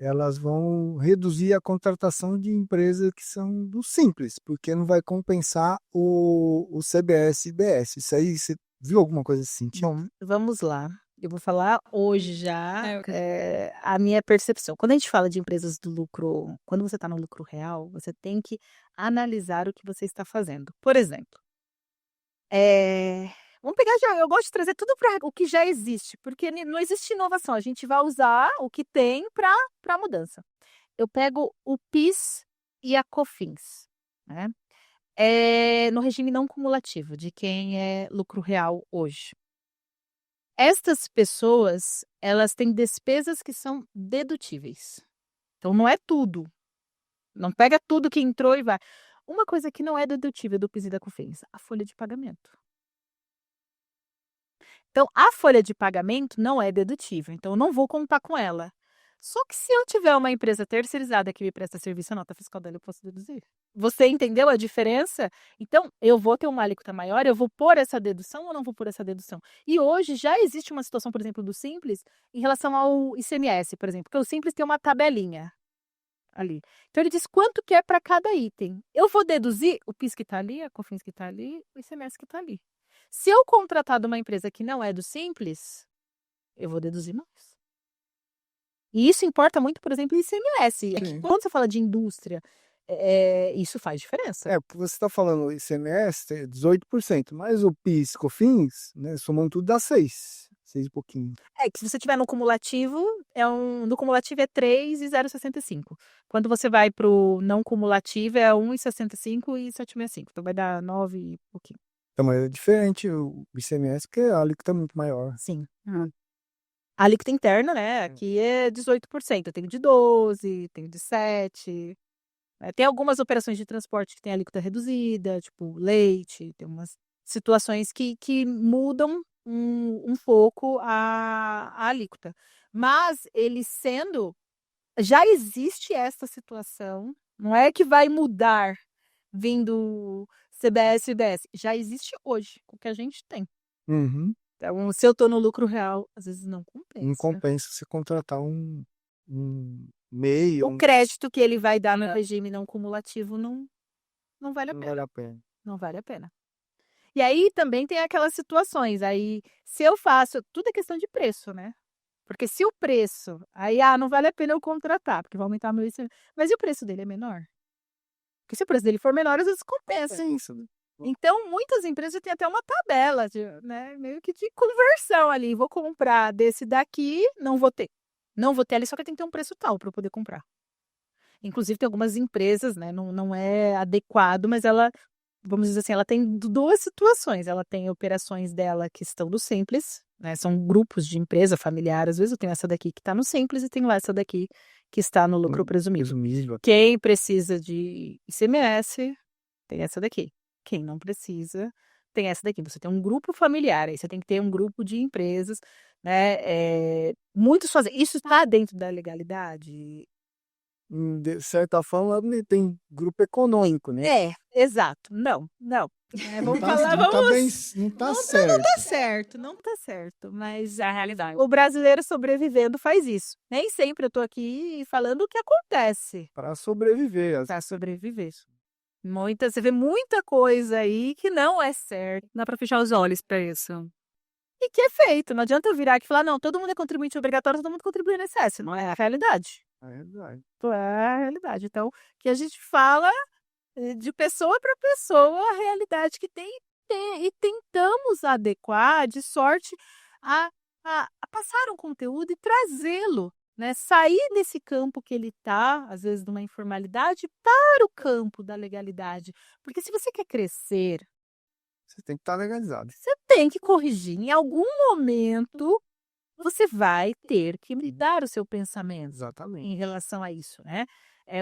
elas vão reduzir a contratação de empresas que são do simples, porque não vai compensar o CBS e IBS. Isso aí, você viu alguma coisa assim? Bom, vamos lá. Eu vou falar hoje já É, eu quero- a minha percepção. Quando a gente fala de empresas do lucro, quando você está no lucro real, você tem que analisar o que você está fazendo. Por exemplo, vamos pegar já, eu gosto de trazer tudo para o que já existe, porque não existe inovação, a gente vai usar o que tem para mudança. Eu pego o PIS e a COFINS, né? No regime não cumulativo, de quem é lucro real hoje. Estas pessoas, elas têm despesas que são dedutíveis. Então, não é tudo. Não pega tudo que entrou e vai. Uma coisa que não é dedutível do PIS e da COFINS, a folha de pagamento. Então, a folha de pagamento não é dedutível, então eu não vou contar com ela. Só que se eu tiver uma empresa terceirizada que me presta serviço, a nota fiscal dela eu posso deduzir. Você entendeu a diferença? Então, eu vou ter uma alíquota maior, eu vou pôr essa dedução ou não vou pôr essa dedução? E hoje já existe uma situação, por exemplo, do Simples, em relação ao ICMS, por exemplo, porque o Simples tem uma tabelinha ali. Então, ele diz quanto que é para cada item. Eu vou deduzir o PIS que está ali, a COFINS que está ali, o ICMS que está ali. Se eu contratar de uma empresa que não é do Simples, eu vou deduzir mais. E isso importa muito, por exemplo, em ICMS. É que Sim. quando você fala de indústria, isso faz diferença. Porque você está falando o ICMS é 18%, mas o PIS, COFINS, né, somando tudo dá 6 e pouquinho. É que se você tiver no cumulativo, no cumulativo é 3,065. Quando você vai para o não cumulativo, é 1,65 e 765. Então vai dar 9 e pouquinho. Então, mas é diferente o ICMS, porque a alíquota é muito maior. Sim. A alíquota interna, né? Aqui é 18%. Eu tenho de 12%, tenho de 7%. Tem algumas operações de transporte que tem alíquota reduzida, tipo leite, tem umas situações que mudam um pouco a alíquota. Mas ele sendo, já existe essa situação, não é que vai mudar vindo CBS e IBS, já existe hoje, o que a gente tem. Uhum. Então, se eu estou no lucro real, às vezes não compensa. Não compensa você contratar um MEI. O crédito que ele vai dar no regime não cumulativo não vale a Não pena. vale a pena. Não vale a pena. E aí também tem aquelas situações. Aí, se eu faço. Tudo é questão de preço, né? Porque se o preço. Aí, não vale a pena eu contratar, porque vai aumentar meu ICMS. Mas e o preço dele é menor? Porque se o preço dele for menor, às vezes compensa. isso. Então, muitas empresas têm até uma tabela, né? Meio que de conversão ali. Vou comprar desse daqui, não vou ter. Não vou ter ali, só que tem que ter um preço tal para eu poder comprar. Inclusive, tem algumas empresas, né? Não é adequado, mas ela, vamos dizer assim, ela tem duas situações. Ela tem operações dela que estão no Simples, né? São grupos de empresa familiar. Às vezes eu tenho essa daqui que está no Simples e tenho lá essa daqui que está no lucro presumido. Quem precisa de ICMS, tem essa daqui. Quem não precisa, tem essa daqui. Você tem um grupo familiar, aí você tem que ter um grupo de empresas, né? Muitos fazem. Isso está dentro da legalidade? De certa forma, tem grupo econômico, né? Exato. Não. Vamos falar, Não tá vamos. não tá certo. Tá certo, não Tá certo, mas É a realidade. o brasileiro sobrevivendo faz isso. Nem sempre eu tô aqui falando o que acontece Para sobreviver. para sobreviver. Você vê muita coisa aí que não é certo Dá para fechar os olhos para isso. e que é feito. Não adianta eu virar aqui e falar, não, todo mundo é contribuinte obrigatório, todo mundo contribui no INSS. Não é a realidade. É verdade. Não é a realidade. Então, que a gente fala de pessoa para pessoa a realidade que tem e tentamos adequar de sorte a passar um conteúdo e trazê-lo, né? Sair desse campo que ele está, às vezes de uma informalidade, para o campo da legalidade. Porque se você quer crescer, Você tem que estar legalizado. Você tem que corrigir. Em algum momento, você vai ter que mudar o seu pensamento Exatamente. em relação a isso, né?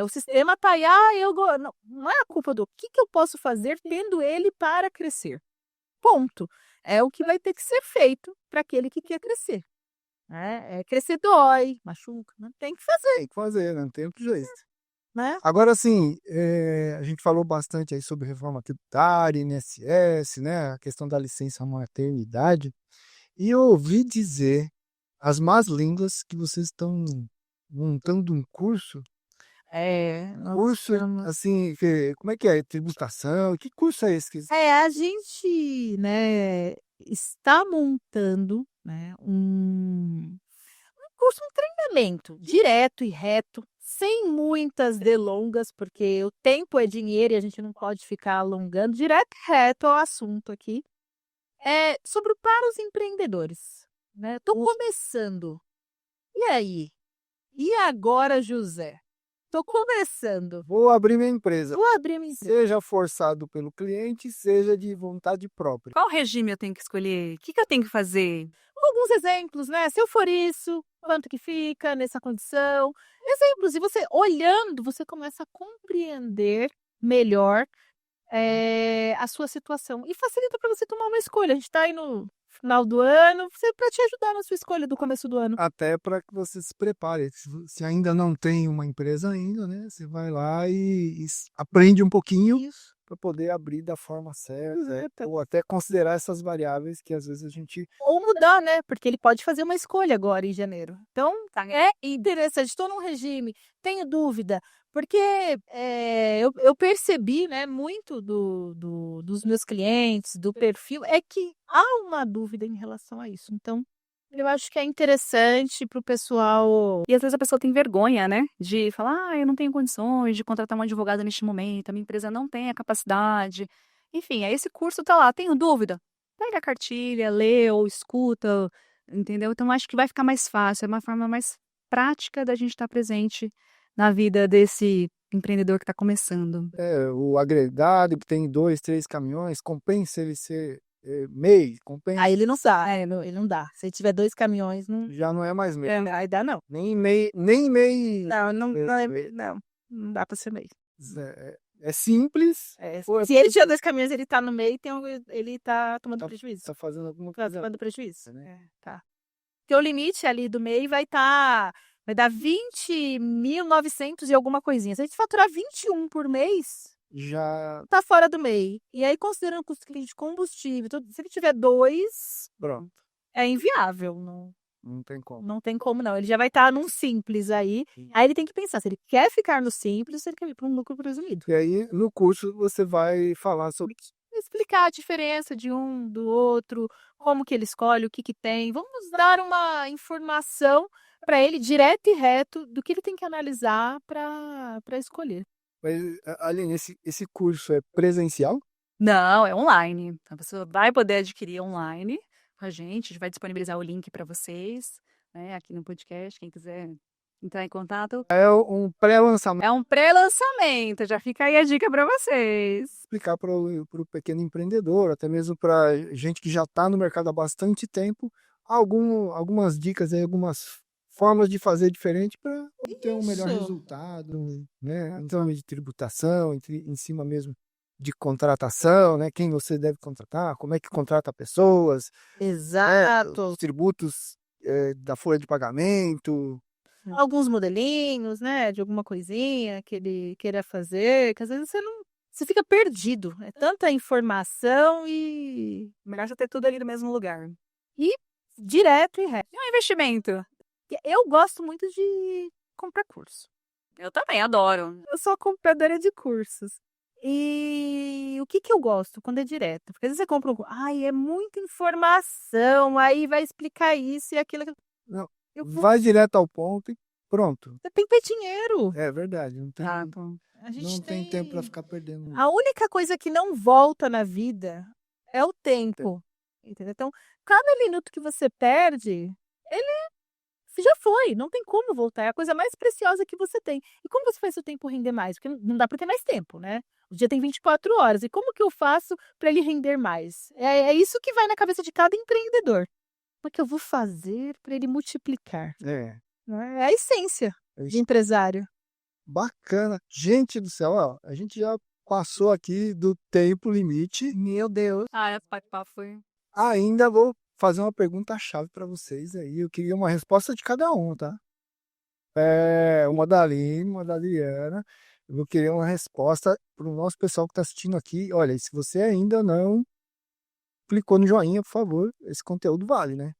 O sistema tá aí, não é a culpa do que eu posso fazer tendo ele para crescer. Ponto. É o que vai ter que ser feito para aquele que quer crescer. Né? Crescer dói, machuca, não tem que fazer, Tem que fazer, né? Não tem outro jeito. né? Agora, assim, a gente falou bastante aí sobre reforma tributária, INSS, né? A questão da licença maternidade. E eu ouvi dizer as más línguas que vocês estão montando um curso. Nós Curso, estamos- assim, como é que é? Tributação? Que curso é esse? A gente, né, está montando, né, um curso, um treinamento direto e reto, sem muitas delongas, porque o tempo é dinheiro e a gente não pode ficar alongando, direto e reto ao assunto aqui. Sobre para os empreendedores, né? Tô começando. E aí? E agora, José? Tô começando. Vou abrir minha empresa. Vou abrir minha empresa. Seja forçado pelo cliente, seja de vontade própria. Qual regime eu tenho que escolher? O que eu tenho que fazer? Alguns exemplos, né? Se eu for isso, quanto que fica nessa condição? Exemplos. E você olhando, você começa a compreender melhor a sua situação. E facilita para você tomar uma escolha. A gente está aí no final do ano, para te ajudar na sua escolha do começo do ano. Até para que você se prepare. Se ainda não tem uma empresa ainda, né? Você vai lá e aprende um pouquinho Isso. para poder abrir da forma certa, ou até considerar essas variáveis que às vezes a gente Ou mudar, né? Porque ele pode fazer uma escolha agora em janeiro. Então, é interessante. Estou num regime, tenho dúvida. Porque eu percebi, né, muito dos meus clientes, do perfil, é que há uma dúvida em relação a isso. Então, eu acho que é interessante para o pessoal. E às vezes a pessoa tem vergonha, né? De falar, eu não tenho condições de contratar um advogado neste momento, a minha empresa não tem a capacidade. Enfim, aí esse curso tá lá, tenho dúvida? Pega a cartilha, lê ou escuta, entendeu? Então acho que vai ficar mais fácil, é uma forma mais prática da gente estar presente na vida desse empreendedor que está começando. o agregado que tem 2, 3 caminhões, compensa ele ser MEI, compensa. Aí ele não dá, ele não dá. Se tiver 2 caminhões, não. Já não é mais MEI. Aí dá, não. Nem MEI. Não dá para ser MEI. É simples. Se ele tiver 2 caminhões, ele tá no meio, ele tá tomando prejuízo. Tá fazendo alguma Tá coisa. tomando prejuízo. Né? Tá. Porque o limite ali do MEI vai dar 20.900 e alguma coisinha. Se a gente faturar 21 por mês, Já. tá fora do MEI. E aí, considerando o custo de combustível, se ele tiver 2, Pronto. é inviável. Não tem como. Não tem como, não. Ele já vai estar num simples aí. Aí ele tem que pensar se ele quer ficar no simples ou se ele quer ir para um lucro presumido. E aí, no curso, você vai falar sobre isso. Explicar a diferença de um do outro, como que ele escolhe, o que que tem. Vamos dar uma informação para ele direto e reto do que ele tem que analisar para escolher. Mas, Aline, esse curso é presencial? Não, é online. A pessoa vai poder adquirir online com a gente vai disponibilizar o link para vocês, né, aqui no podcast, quem quiser entrar em contato. É um pré-lançamento. É um pré-lançamento, já fica aí a dica para vocês. Explicar para o pequeno empreendedor, até mesmo para gente que já está no mercado há bastante tempo, algumas dicas aí, algumas formas de fazer diferente para ter um melhor resultado, né? Então, de tributação, em cima mesmo de contratação, né? Quem você deve contratar, como é que contrata pessoas, Exato. os tributos da folha de pagamento. Alguns modelinhos, né, de alguma coisinha que ele queira fazer, que às vezes você fica perdido. É tanta informação e Melhor já ter tudo ali no mesmo lugar. direto e reto. E um investimento? Eu gosto muito de comprar curso. Eu também adoro. Eu sou compradora de cursos. E o que eu gosto quando é direto? Porque às vezes você compra é muita informação, aí vai explicar isso e aquilo. Não, Eu vou- vai direto ao ponto e pronto. Você tem que ter dinheiro. É verdade, não tem, A gente não tem tempo para ficar perdendo. A única coisa que não volta na vida é o tempo. Entendeu? Então, cada minuto que você perde, ele já foi, não tem como voltar, é a coisa mais preciosa que você tem. E como você faz seu tempo render mais? Porque não dá para ter mais tempo, né? O dia tem 24 horas, e como que eu faço para ele render mais? É isso que vai na cabeça de cada empreendedor. Como é que eu vou fazer para ele multiplicar? É, Né? É a essência é de isso. empresário. Bacana. Gente do céu, ó, a gente já passou aqui do tempo limite. Meu Deus. Ah, esse bate-papo foi. Ainda vou fazer uma pergunta-chave para vocês aí. Eu queria uma resposta de cada um, tá? Uma da Aline, uma da Adriana. Eu vou querer uma resposta para o nosso pessoal que está assistindo aqui. Olha, e se você ainda não clicou no joinha, por favor, esse conteúdo vale, né?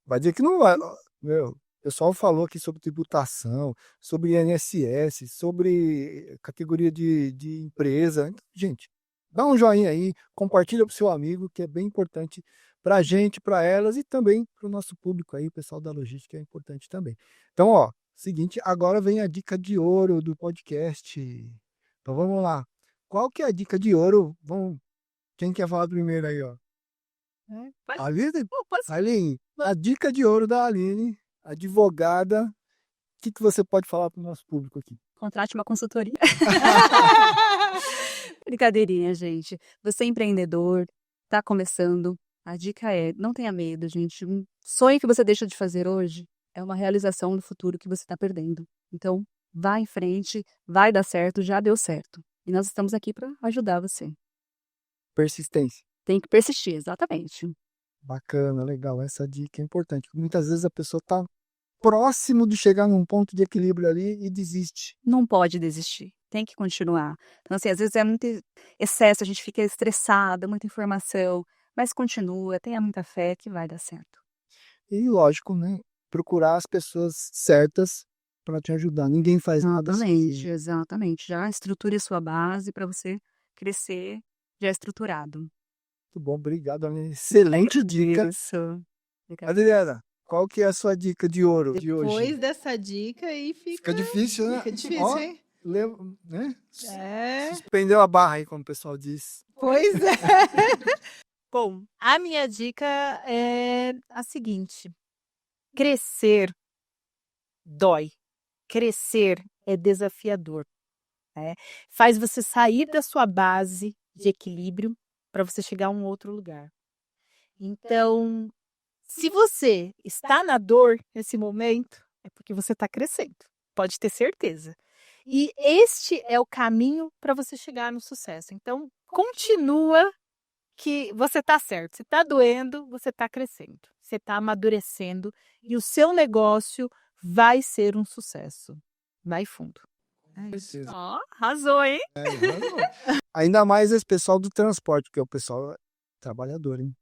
Vai dizer que não vale. Meu, o pessoal falou aqui sobre tributação, sobre INSS, sobre categoria de empresa. Então, gente, dá um joinha aí, compartilha para o seu amigo, que é bem importante para a gente, para elas e também para o nosso público aí, o pessoal da logística é importante também. Então, ó, seguinte, agora vem a dica de ouro do podcast. Então vamos lá. Qual que é a dica de ouro? Quem quer falar primeiro aí, ó? Vai. Aline? Pô, posso- Aline, a dica de ouro da Aline, advogada, o que você pode falar para o nosso público aqui? Contrate uma consultoria. Brincadeirinha, gente. Você é empreendedor, tá começando. A dica é, não tenha medo, gente. Um sonho que você deixa de fazer hoje é uma realização no futuro que você está perdendo. Então, vá em frente, vai dar certo, já deu certo. E nós estamos aqui para ajudar você. Persistência. Tem que persistir, exatamente. Bacana, legal. Essa dica é importante. Muitas vezes a pessoa está próximo de chegar num ponto de equilíbrio ali e desiste. Não pode desistir, tem que continuar. Então, assim, às vezes é muito excesso, a gente fica estressada, muita informação, mas continua, tenha muita fé que vai dar certo. E lógico, né? Procurar as pessoas certas para te ajudar. Ninguém faz nada Exatamente, assim. exatamente. Já estruture a sua base para você crescer já estruturado. Muito bom, obrigado, Aline. Excelente dica. Isso. Adriana, qual que é a sua dica de ouro de hoje? Depois dessa dica aí Fica difícil, né? fica difícil, Ó, hein? né? É, Suspendeu a barra aí, como o pessoal diz. pois é. Bom, a minha dica é a seguinte: crescer dói. Crescer é desafiador. Né? Faz você sair da sua base de equilíbrio para você chegar a um outro lugar. Então, se você está na dor nesse momento, é porque você está crescendo. Pode ter certeza. E este é o caminho para você chegar no sucesso. Então, continua que você está certo. Se está doendo, você está crescendo. Você está amadurecendo e o seu negócio vai ser um sucesso. Vai fundo. É isso. Certeza. Ó, arrasou, hein? Ainda mais esse pessoal do transporte, porque o pessoal é trabalhador, hein?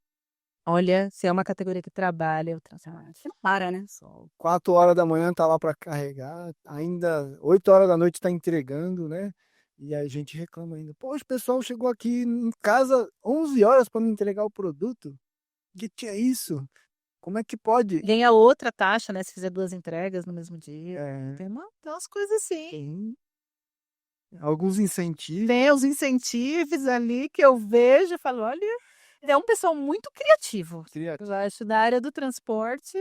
Olha, se é uma categoria que trabalha, Você não para, né? Pessoal, 4 horas da manhã tá lá para carregar, ainda 8 horas da noite tá entregando, né? E aí a gente reclama ainda. Poxa, o pessoal chegou aqui em casa 11 horas para me entregar o produto. Que é isso? Como é que pode? ganha outra taxa, né? Se fizer 2 entregas no mesmo dia. É, Tem umas coisas assim. tem alguns incentivos. Tem os incentivos ali que eu vejo e falo, olha, é um pessoal muito criativo. Eu acho da área do transporte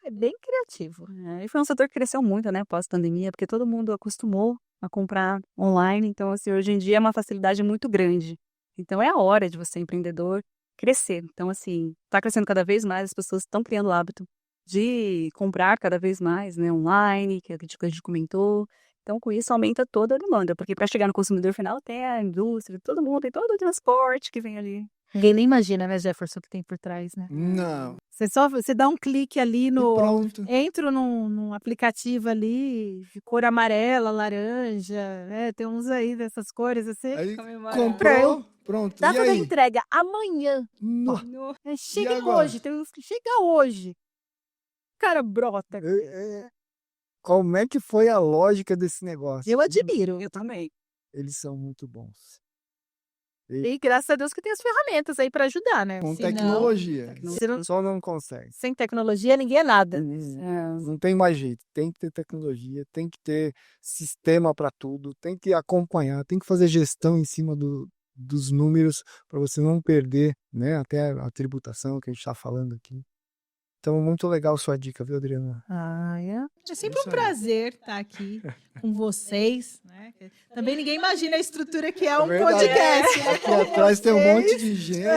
é bem criativo. E foi um setor que cresceu muito, né, pós-pandemia, porque todo mundo acostumou a comprar online. Então, assim, hoje em dia é uma facilidade muito grande. Então, é a hora de você, empreendedor, crescer. Então, assim, está crescendo cada vez mais, as pessoas estão criando o hábito de comprar cada vez mais, né, online, que a gente comentou. Então, com isso, aumenta toda a demanda, porque para chegar no consumidor final, tem a indústria, todo mundo, tem todo o transporte que vem ali. Ninguém nem imagina, né, Jefferson, o que tem por trás, né? Não. Você dá um clique ali E no. pronto. Entro num aplicativo ali de cor amarela, laranja, né? Tem uns aí dessas cores assim. Aí Comprou. comprou, pronto. Data E da aí? entrega amanhã. No- Chega agora? hoje, tem uns que chega hoje. Cara, brota. Como é que foi a lógica desse negócio? Eu admiro. Eu também. Eles são muito bons. E graças a Deus que tem as ferramentas aí para ajudar, né? Com Se não- tecnologia. Se não- Só não consegue. Sem tecnologia, ninguém é nada. Não tem mais jeito. Tem que ter tecnologia, tem que ter sistema para tudo, tem que acompanhar, tem que fazer gestão em cima dos números para você não perder, né? Até a tributação que a gente está falando aqui. Então, muito legal sua dica, viu, Adriana? É sempre Isso um aí. prazer estar aqui com vocês, né? Também ninguém imagina a estrutura que é um verdade. podcast, né? Aqui atrás tem um monte de gente,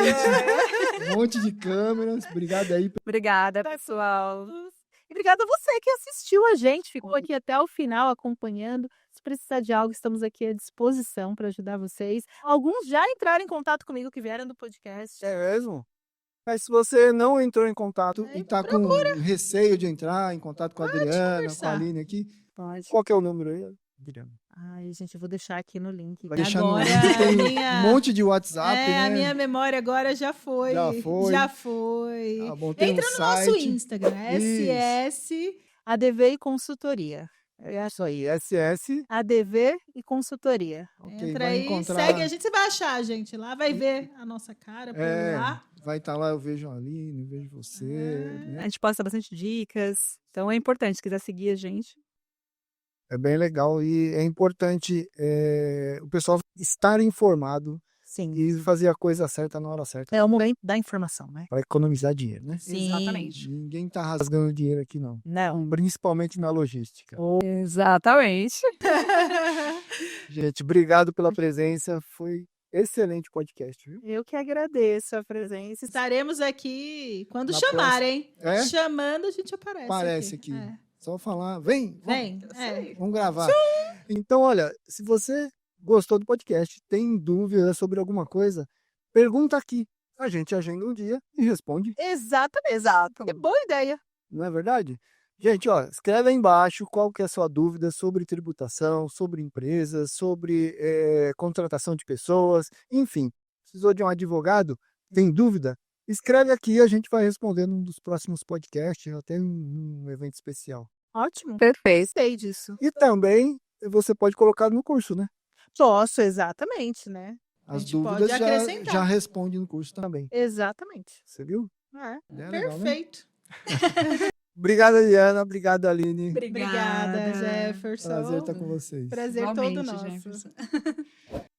um monte de câmeras. Obrigado aí. Obrigada, pessoal. E obrigada a você que assistiu a gente, ficou aqui até o final acompanhando. Se precisar de algo, estamos aqui à disposição para ajudar vocês. Alguns já entraram em contato comigo que vieram do podcast. É mesmo? Mas se você não entrou em contato e tá com receio de entrar em contato com a Adriana, com a conversar. Aline aqui, Pode. qual que é o número aí, Adriana? Ai, gente, eu vou deixar aqui no link. Vai deixar no Agora, link, tem minha- um monte de WhatsApp, né? A minha memória agora já foi. Já foi. Já foi. Tá bom, tem Entra um no site. nosso Instagram, Isso. SS. ADV e consultoria. Isso aí, SS. ADV e consultoria. Ok, Entra vai aí, encontrar. segue a gente, você vai achar a gente lá, vai ver a nossa cara por lá. Vai estar lá, eu vejo a Aline, eu vejo você. né? A gente posta bastante dicas. Então é importante, se quiser seguir a gente. É bem legal e é importante o pessoal estar informado Sim. e fazer a coisa certa na hora certa É o momento da informação, né? para economizar dinheiro, né? Sim. Exatamente. Ninguém tá rasgando dinheiro aqui, não. Não. Principalmente na logística. Exatamente. Gente, obrigado pela presença. Foi excelente podcast, viu? Eu que agradeço a presença. Estaremos aqui quando Na chamarem. É? Chamando, a gente aparece. Aparece aqui. É. Só falar, vem, Vem. vamos gravar. Então, olha, se você gostou do podcast, tem dúvida sobre alguma coisa, pergunta aqui. A gente agenda um dia e responde, Exatamente. Exato. Que boa ideia. não é verdade? Gente, ó, escreve aí embaixo qual que é a sua dúvida sobre tributação, sobre empresas, sobre contratação de pessoas, enfim. Precisou de um advogado? Tem dúvida? Escreve aqui e a gente vai responder num dos próximos podcasts, até um evento especial. Ótimo. Perfeito. Gostei disso. E também você pode colocar no curso, né? Posso, exatamente, né? As gente pode dúvidas acrescentar. já responde no curso também. Examente. Você viu? É. É legal, né? Perfeito. Obrigado, Diana. Obrigado, Aline. Obrigada, Jefferson. Prazer estar com vocês. Prazer todo Igualmente, nosso. Jefferson.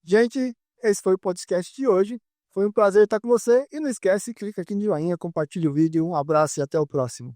Gente, esse foi o podcast de hoje. Foi um prazer estar com você. E não esquece, clica aqui no joinha, compartilha o vídeo. Um abraço e até o próximo.